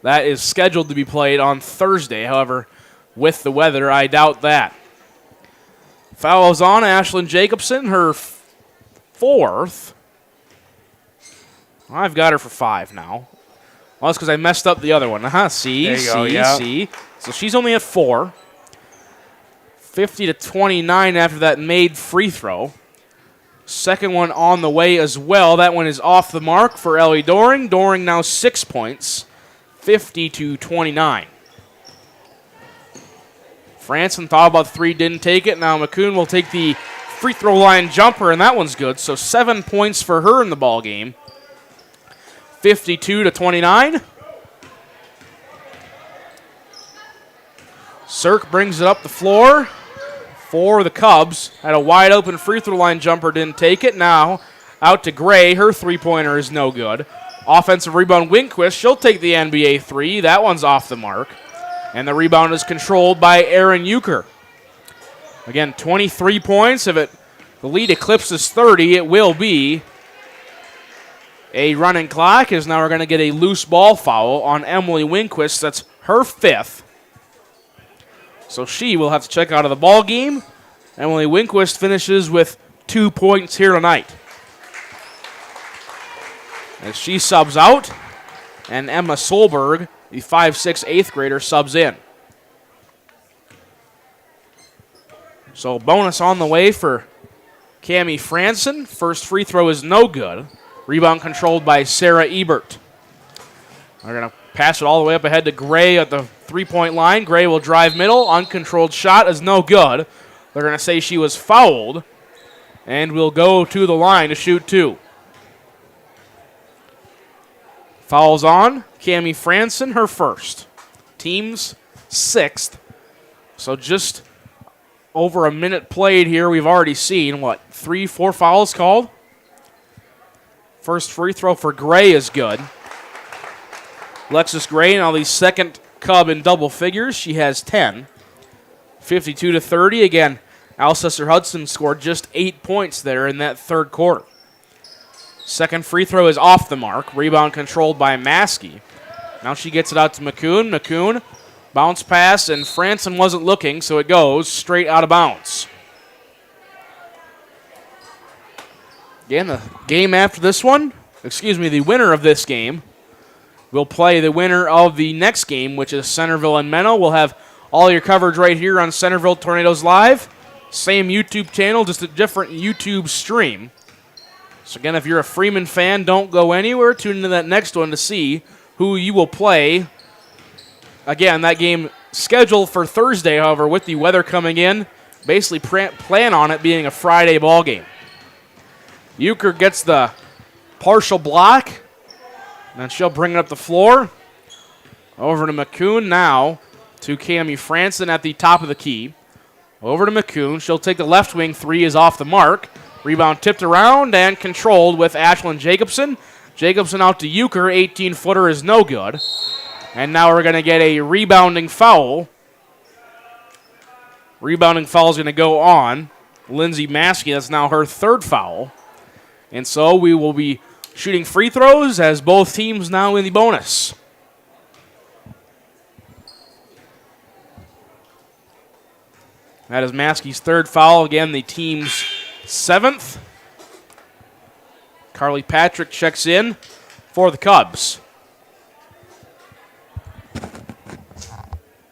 Speaker 1: That is scheduled to be played on Thursday. However, with the weather, I doubt that. Foul is on Ashlyn Jacobson, her fourth. I've got her for 5 now. Well, that's because I messed up the other one. See. So she's only at 4. 50-29 after that made free throw. Second one on the way as well. That one is off the mark for Ellie Doring. Doring now 6 points. 50-29. Franson thought about 3, didn't take it. Now McCoon will take the free throw line jumper, and that one's good. So 7 points for her in the ball game. 52-29. Cirque brings it up the floor for the Cubs. Had a wide open free throw line jumper, didn't take it. Now out to Gray. Her 3-pointer is no good. Offensive rebound, Winquist. She'll take the NBA 3. That one's off the mark. And the rebound is controlled by Aaron Euchre. Again, 23 points. If the lead eclipses 30, it will be a running clock, as now we're going to get a loose ball foul on Emily Winquist. That's her 5th. So she will have to check out of the ball game. Emily Winquist finishes with 2 points here tonight. As she subs out, and Emma Solberg, the 5'6", 8th grader, subs in. So bonus on the way for Cammie Franson. First free throw is no good. Rebound controlled by Sarah Ebert. They're going to pass it all the way up ahead to Gray at the 3-point line. Gray will drive middle. Uncontrolled shot is no good. They're going to say she was fouled and will go to the line to shoot 2. Fouls on. Cammie Franson, her first. Team's 6th. So just over a minute played here. We've already seen, 3-4 fouls called? First free throw for Gray is good. Alexis Gray, now the second Cub in double figures. She has 10. 52-30. Again, Alcester-Hudson scored just 8 points there in that third quarter. Second free throw is off the mark. Rebound controlled by Maskey. Now she gets it out to McCoon. McCoon, bounce pass, and Franson wasn't looking, so it goes straight out of bounds. Again, the game after this one, the winner of this game will play the winner of the next game, which is Centerville and Menno. We'll have all your coverage right here on Centerville Tornadoes Live. Same YouTube channel, just a different YouTube stream. So again, if you're a Freeman fan, don't go anywhere. Tune into that next one to see who you will play. Again, that game scheduled for Thursday, however, with the weather coming in, basically plan on it being a Friday ball game. Euchre gets the partial block, and she'll bring it up the floor. Over to McCoon now to Cammie Franson at the top of the key. Over to McCoon. She'll take the left wing 3 is off the mark. Rebound tipped around and controlled with Ashlyn Jacobson. Jacobson out to Euchre. 18-footer is no good. And now we're going to get a rebounding foul. Rebounding foul is going to go on Lindsay Maskey. That's now her 3rd foul. And so we will be shooting free throws as both teams now in the bonus. That is Maskey's 3rd foul. Again, the team's 7th. Carly Patrick checks in for the Cubs.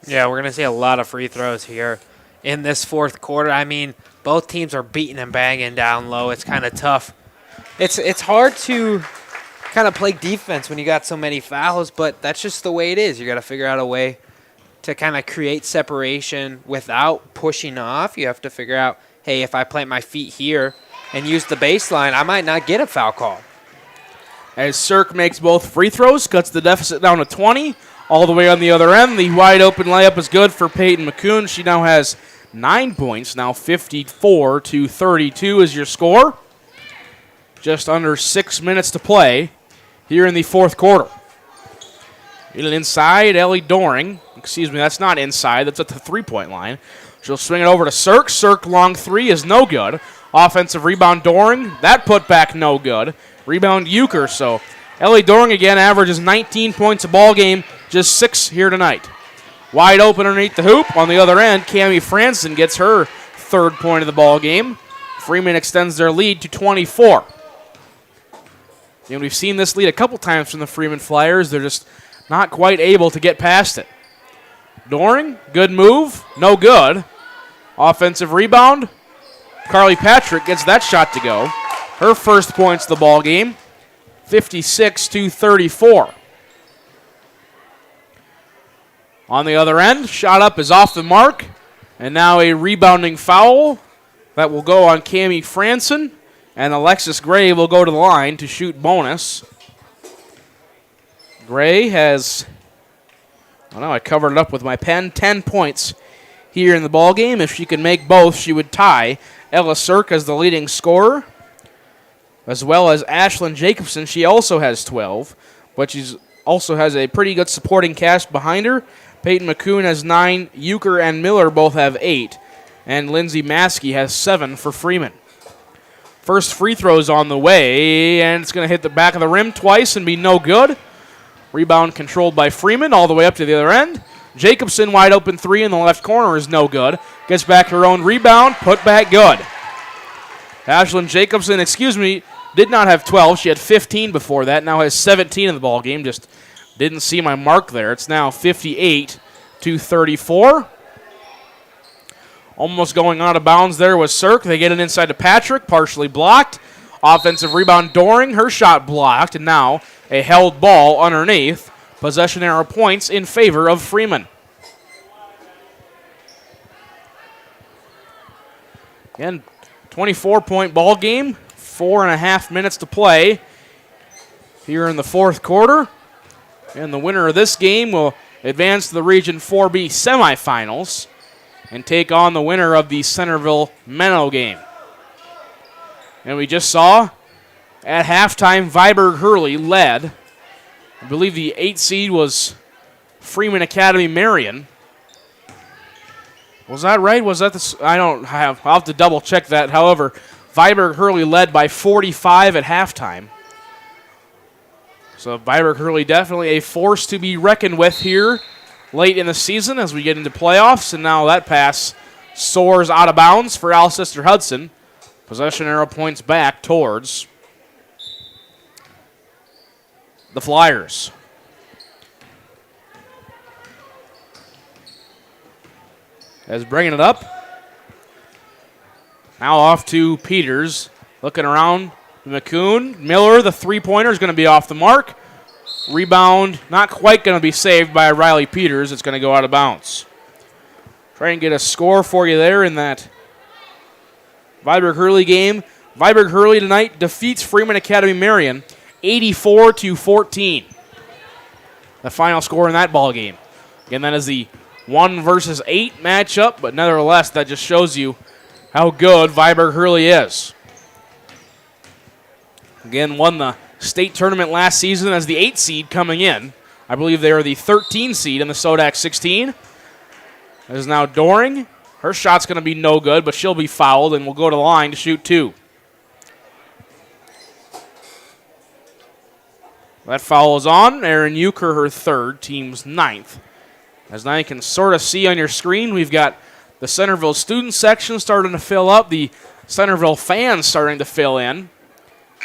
Speaker 2: Yeah, we're going to see a lot of free throws here in this fourth quarter. I mean, both teams are beating and banging down low. It's kind of tough. It's hard to kind of play defense when you got so many fouls, but that's just the way it is. You got to figure out a way to kind of create separation without pushing off. You have to figure out, hey, if I plant my feet here and use the baseline, I might not get a foul call.
Speaker 1: As Cirque makes both free throws, cuts the deficit down to 20. All the way on the other end, the wide open layup is good for Peyton McCoon. She now has 9 points, now 54-32 is your score. Just under 6 minutes to play here in the fourth quarter. Inside, Ellie Doring. Excuse me, that's not inside. That's at the three-point line. She'll swing it over to Cirque. Cirque long three is no good. Offensive rebound, Doring. That put back no good. Rebound, Euchre. So Ellie Doring again averages 19 points a ball game, just 6 here tonight. Wide open underneath the hoop. On the other end, Cammie Franson gets her third point of the ball game. Freeman extends their lead to 24. And we've seen this lead a couple times from the Freeman Flyers. They're just not quite able to get past it. Doring, good move, no good. Offensive rebound. Carly Patrick gets that shot to go. Her first points of the ball game, 56-34. On the other end, shot up is off the mark, and now a rebounding foul that will go on Cammie Franson, and Alexis Gray will go to the line to shoot bonus. Gray has, I covered it up with my pen, 10 points here in the ball game. If she could make both, she would tie Ella Cirque as the leading scorer, as well as Ashlyn Jacobson. She also has 12, but she also has a pretty good supporting cast behind her. Peyton McCoon has 9, Euchre and Miller both have 8, and Lindsay Maskey has 7 for Freeman. First free throw's on the way, and it's going to hit the back of the rim twice and be no good. Rebound controlled by Freeman all the way up to the other end. Jacobson wide open three in the left corner is no good. Gets back her own rebound, put back good. Ashlyn Jacobson, did not have 12. She had 15 before that, now has 17 in the ball game. Just didn't see my mark there. It's now 58-34. Almost going out of bounds there was Cirque. They get it inside to Patrick, partially blocked. Offensive rebound, Doring, her shot blocked, and now a held ball underneath. Possession arrow points in favor of Freeman. Again, 24-point ball game, 4.5 minutes to play here in the fourth quarter. And the winner of this game will advance to the Region 4B semifinals and take on the winner of the Centerville-Menno game. And we just saw at halftime, Viborg Hurley led. I believe the 8th seed was Freeman Academy Marion. Was that right? Was that I'll have to double check that. However, Viborg Hurley led by 45 at halftime. So Viborg Hurley definitely a force to be reckoned with here late in the season as we get into playoffs. And now that pass soars out of bounds for Alcester-Hudson. Possession arrow points back towards the Flyers. As bringing it up. Now off to Peters. Looking around. McCoon. Miller, the three-pointer, is going to be off the mark. Rebound, not quite going to be saved by Riley Peters. It's going to go out of bounds. Try and get a score for you there in that Viborg Hurley game. Viborg Hurley tonight defeats Freeman Academy Marion 84-14. The final score in that ball game. Again, that is the 1 versus 8 matchup, but nevertheless, that just shows you how good Viborg Hurley is. Again, won the state tournament last season as the 8 seed coming in. I believe they are the 13 seed in the Sodak 16. There's now Doring. Her shot's going to be no good, but she'll be fouled and will go to the line to shoot 2. That foul is on. Erin Euchre, her third, team's 9th. As now you can sort of see on your screen, we've got the Centerville student section starting to fill up, the Centerville fans starting to fill in.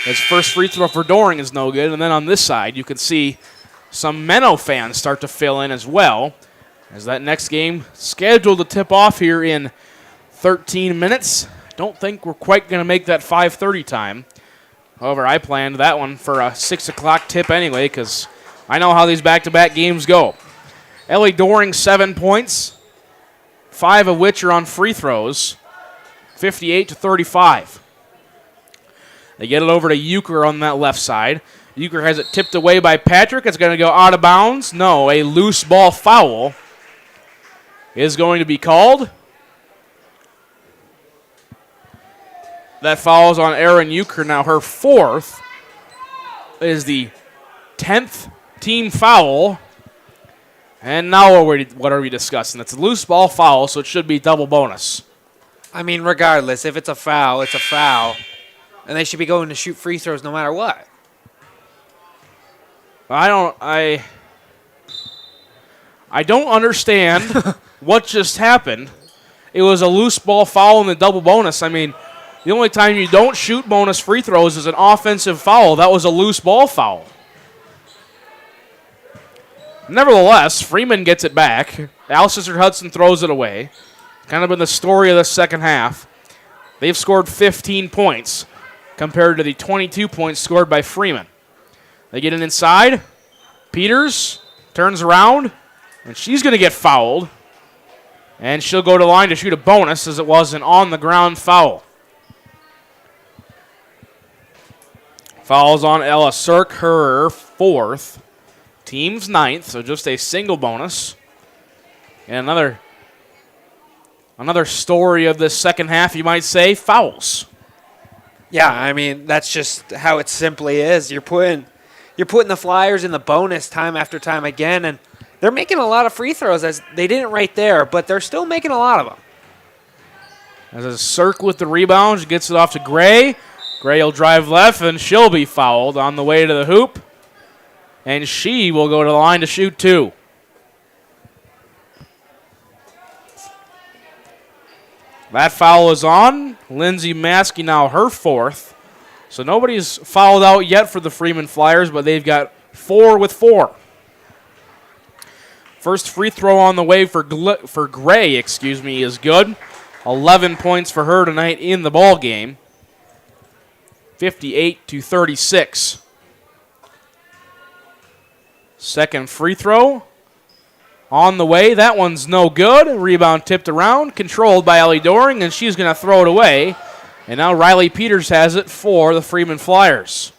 Speaker 1: His first free throw for Doring is no good. And then on this side, you can see some Menno fans start to fill in as well, as that next game scheduled to tip off here in 13 minutes. Don't think we're quite going to make that 5:30 time. However, I planned that one for a 6 o'clock tip anyway, because I know how these back-to-back games go. Ellie Doring, 7 points, 5 of which are on free throws, 58-35. They get it over to Euchre on that left side. Euchre has it tipped away by Patrick. It's going to go out of bounds. No, a loose ball foul is going to be called. That foul is on Erin Euchre. Now her fourth is the 10th team foul. And now what are we discussing? It's a loose ball foul, so it should be double bonus.
Speaker 2: I mean, regardless, if it's a foul, it's a foul. And they should be going to shoot free throws no matter what.
Speaker 1: I don't understand what just happened. It was a loose ball foul in the double bonus. I mean, the only time you don't shoot bonus free throws is an offensive foul. That was a loose ball foul. Nevertheless, Freeman gets it back. Alcester-Hudson throws it away. Kind of been the story of the second half. They've scored 15 points compared to the 22 points scored by Freeman. They get it inside. Peters turns around, and she's going to get fouled. And she'll go to the line to shoot a bonus, as it was an on-the-ground foul. Fouls on Ella Cirque, her fourth. Team's ninth, so just a single bonus. And another story of this second half, you might say, fouls.
Speaker 2: Yeah, I mean, that's just how it simply is. You're putting the Flyers in the bonus time after time again, and they're making a lot of free throws, as they didn't right there, but they're still making a lot of them.
Speaker 1: As a Cirque with the rebound, she gets it off to Gray. Gray will drive left, and she'll be fouled on the way to the hoop. And she will go to the line to shoot two. That foul is on. Lindsay Maskey now her fourth. So nobody's fouled out yet for the Freeman Flyers, but they've got 4 with 4. First free throw on the way for Gray, is good. 11 points for her tonight in the ball game. 58-36. Second free throw on the way. That one's no good. Rebound tipped around, controlled by Ellie Doring, and she's going to throw it away. And now Riley Peters has it for the Freeman Flyers.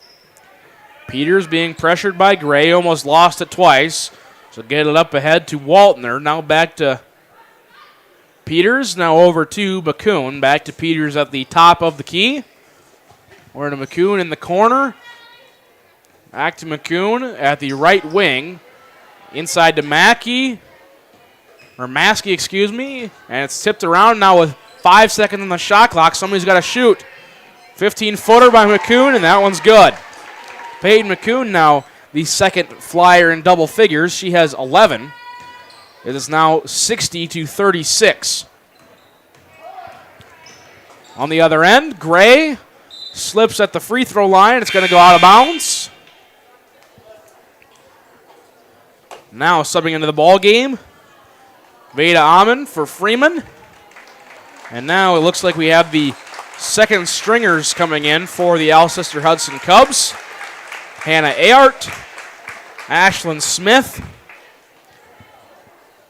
Speaker 1: Peters being pressured by Gray, almost lost it twice. So get it up ahead to Waltner. Now back to Peters. Now over to McCoon. Back to Peters at the top of the key. We're to McCoon in the corner. Back to McCoon at the right wing. Inside to Maskey. And it's tipped around now with 5 seconds on the shot clock. Somebody's got to shoot. 15-footer by McCoon, and that one's good. Peyton McCoon now the second Flyer in double figures. She has 11. It is now 60-36. On the other end, Gray slips at the free throw line. It's going to go out of bounds. Now subbing into the ball game, Veda Amon for Freeman. And now it looks like we have the second stringers coming in for the Alcester-Hudson Cubs. Hannah Ayart, Ashlyn Smith,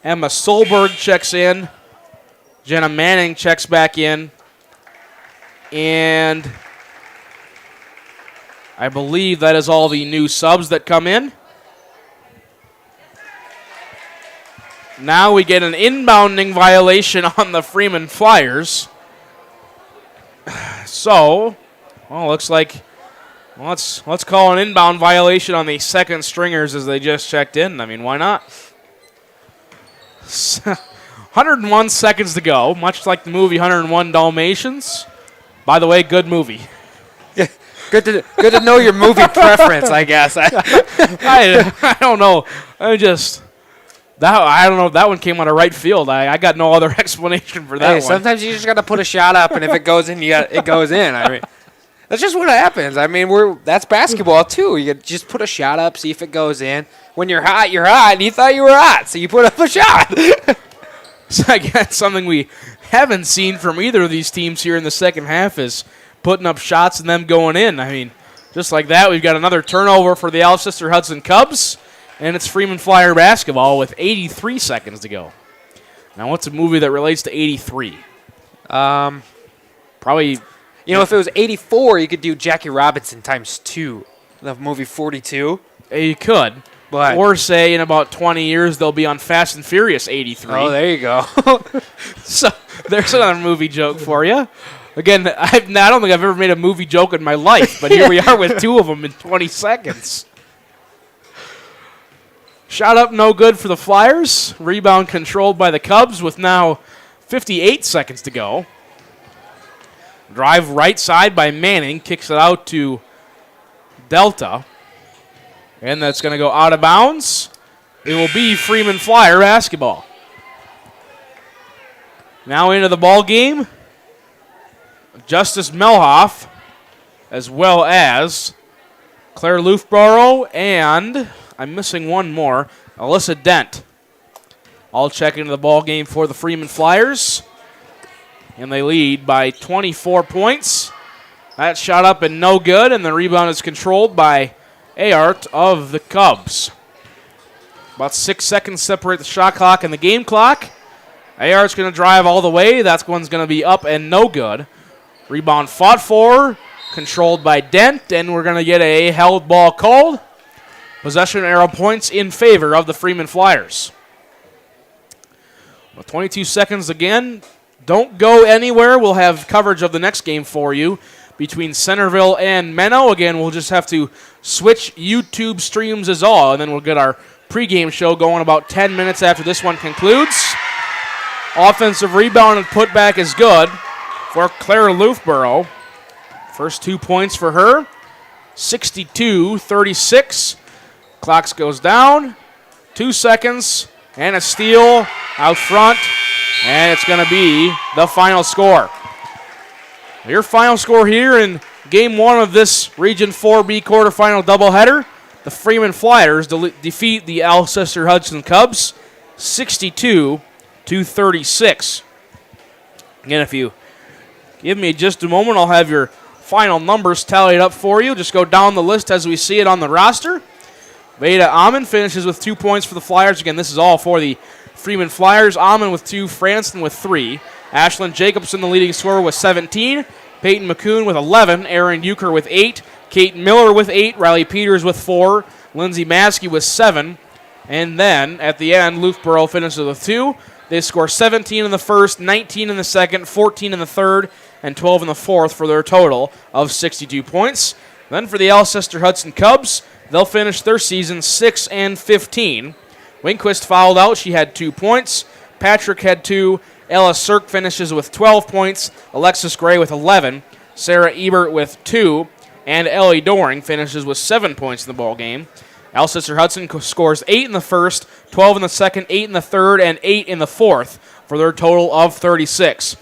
Speaker 1: Emma Solberg checks in, Jenna Manning checks back in, and I believe that is all the new subs that come in. Now we get an inbounding violation on the Freeman Flyers. So, looks like let's call an inbound violation on the second stringers as they just checked in. I mean, why not? 101 seconds to go, much like the movie 101 Dalmatians. By the way, good movie.
Speaker 2: Good to know your movie preference, I guess.
Speaker 1: I don't know. I don't know if that one came out of right field. I got no other explanation for that one.
Speaker 2: Sometimes you just got to put a shot up, and if it goes in, it goes in. I mean, That's just what happens. I mean, that's basketball too. You just put a shot up, see if it goes in. When you're hot, and you thought you were hot, so you put up a shot.
Speaker 1: So again, something we haven't seen from either of these teams here in the second half is putting up shots and them going in. I mean, just like that, we've got another turnover for the Alcester-Hudson Cubs, and it's Freeman Flyer basketball with 83 seconds to go. Now, what's a movie that relates to 83? Probably...
Speaker 2: If it was 84, you could do Jackie Robinson times 2, the movie 42.
Speaker 1: You could.
Speaker 2: But
Speaker 1: or say in about 20 years they'll be on Fast and Furious 83.
Speaker 2: Oh, there you go.
Speaker 1: So there's another movie joke for you. Again, I don't think I've ever made a movie joke in my life, but here we are with two of them in 20 seconds. Shot up, no good for the Flyers. Rebound controlled by the Cubs with now 58 seconds to go. Drive right side by Manning. Kicks it out to Delta. And that's going to go out of bounds. It will be Freeman Flyer basketball. Now into the ball game. Justice Melhoff, as well as Claire Loofborough, and I'm missing one more, Alyssa Dent. All check into the ball game for the Freeman Flyers. And they lead by 24 points. That shot up and no good, and the rebound is controlled by Ayart of the Cubs. About 6 seconds separate the shot clock and the game clock. Ayart's going to drive all the way. That one's going to be up and no good. Rebound fought for, controlled by Dent, and we're going to get a held ball called. Possession arrow points in favor of the Freeman Flyers. Well, 22 seconds again. Don't go anywhere. We'll have coverage of the next game for you between Centerville and Menno. Again, we'll just have to switch YouTube streams as all, and then we'll get our pregame show going about 10 minutes after this one concludes. Offensive rebound and putback is good for Claire Loofborough. First 2 points for her. 62-36. Clock goes down. 2 seconds, and a steal out front. And it's going to be the final score. Your final score here in Game 1 of this Region 4B quarterfinal doubleheader. The Freeman Flyers defeat the Alcester-Hudson Cubs 62-36. Again, if you give me just a moment, I'll have your final numbers tallied up for you. Just go down the list as we see it on the roster. Veda Amon finishes with 2 points for the Flyers. Again, this is all for the Freeman Flyers. Amon with 2, Franston with 3. Ashlyn Jacobson, the leading scorer, with 17. Peyton McCoon with 11. Aaron Euchre with 8. Kate Miller with 8. Riley Peters with 4. Lindsay Maskey with 7. And then, at the end, Loofborough finishes with 2. They score 17 in the first, 19 in the second, 14 in the third, and 12 in the fourth for their total of 62 points. Then for the Alcester-Hudson Cubs, they'll finish their season 6-15. Winquist fouled out. She had 2 points. Patrick had 2. Ella Cirk finishes with 12 points. Alexis Gray with 11. Sarah Ebert with 2. And Ellie Doring finishes with 7 points in the ball game. Alcester-Hudson scores 8 in the first, 12 in the second, 8 in the third, and 8 in the fourth for their total of 36.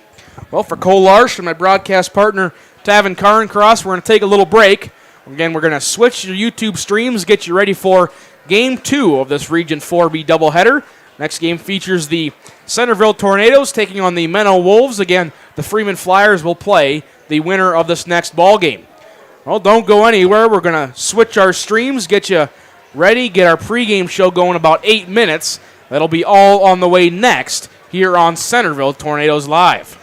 Speaker 1: Well, for Cole Larsh and my broadcast partner, Tavin Carncross, we're going to take a little break. Again, we're going to switch your YouTube streams, get you ready for Game 2 of this Region 4B doubleheader. Next game features the Centerville Tornadoes taking on the Menno Wolves. Again, the Freeman Flyers will play the winner of this next ball game. Well, don't go anywhere. We're going to switch our streams, get you ready, get our pregame show going about 8 minutes. That'll be all on the way next here on Centerville Tornadoes Live.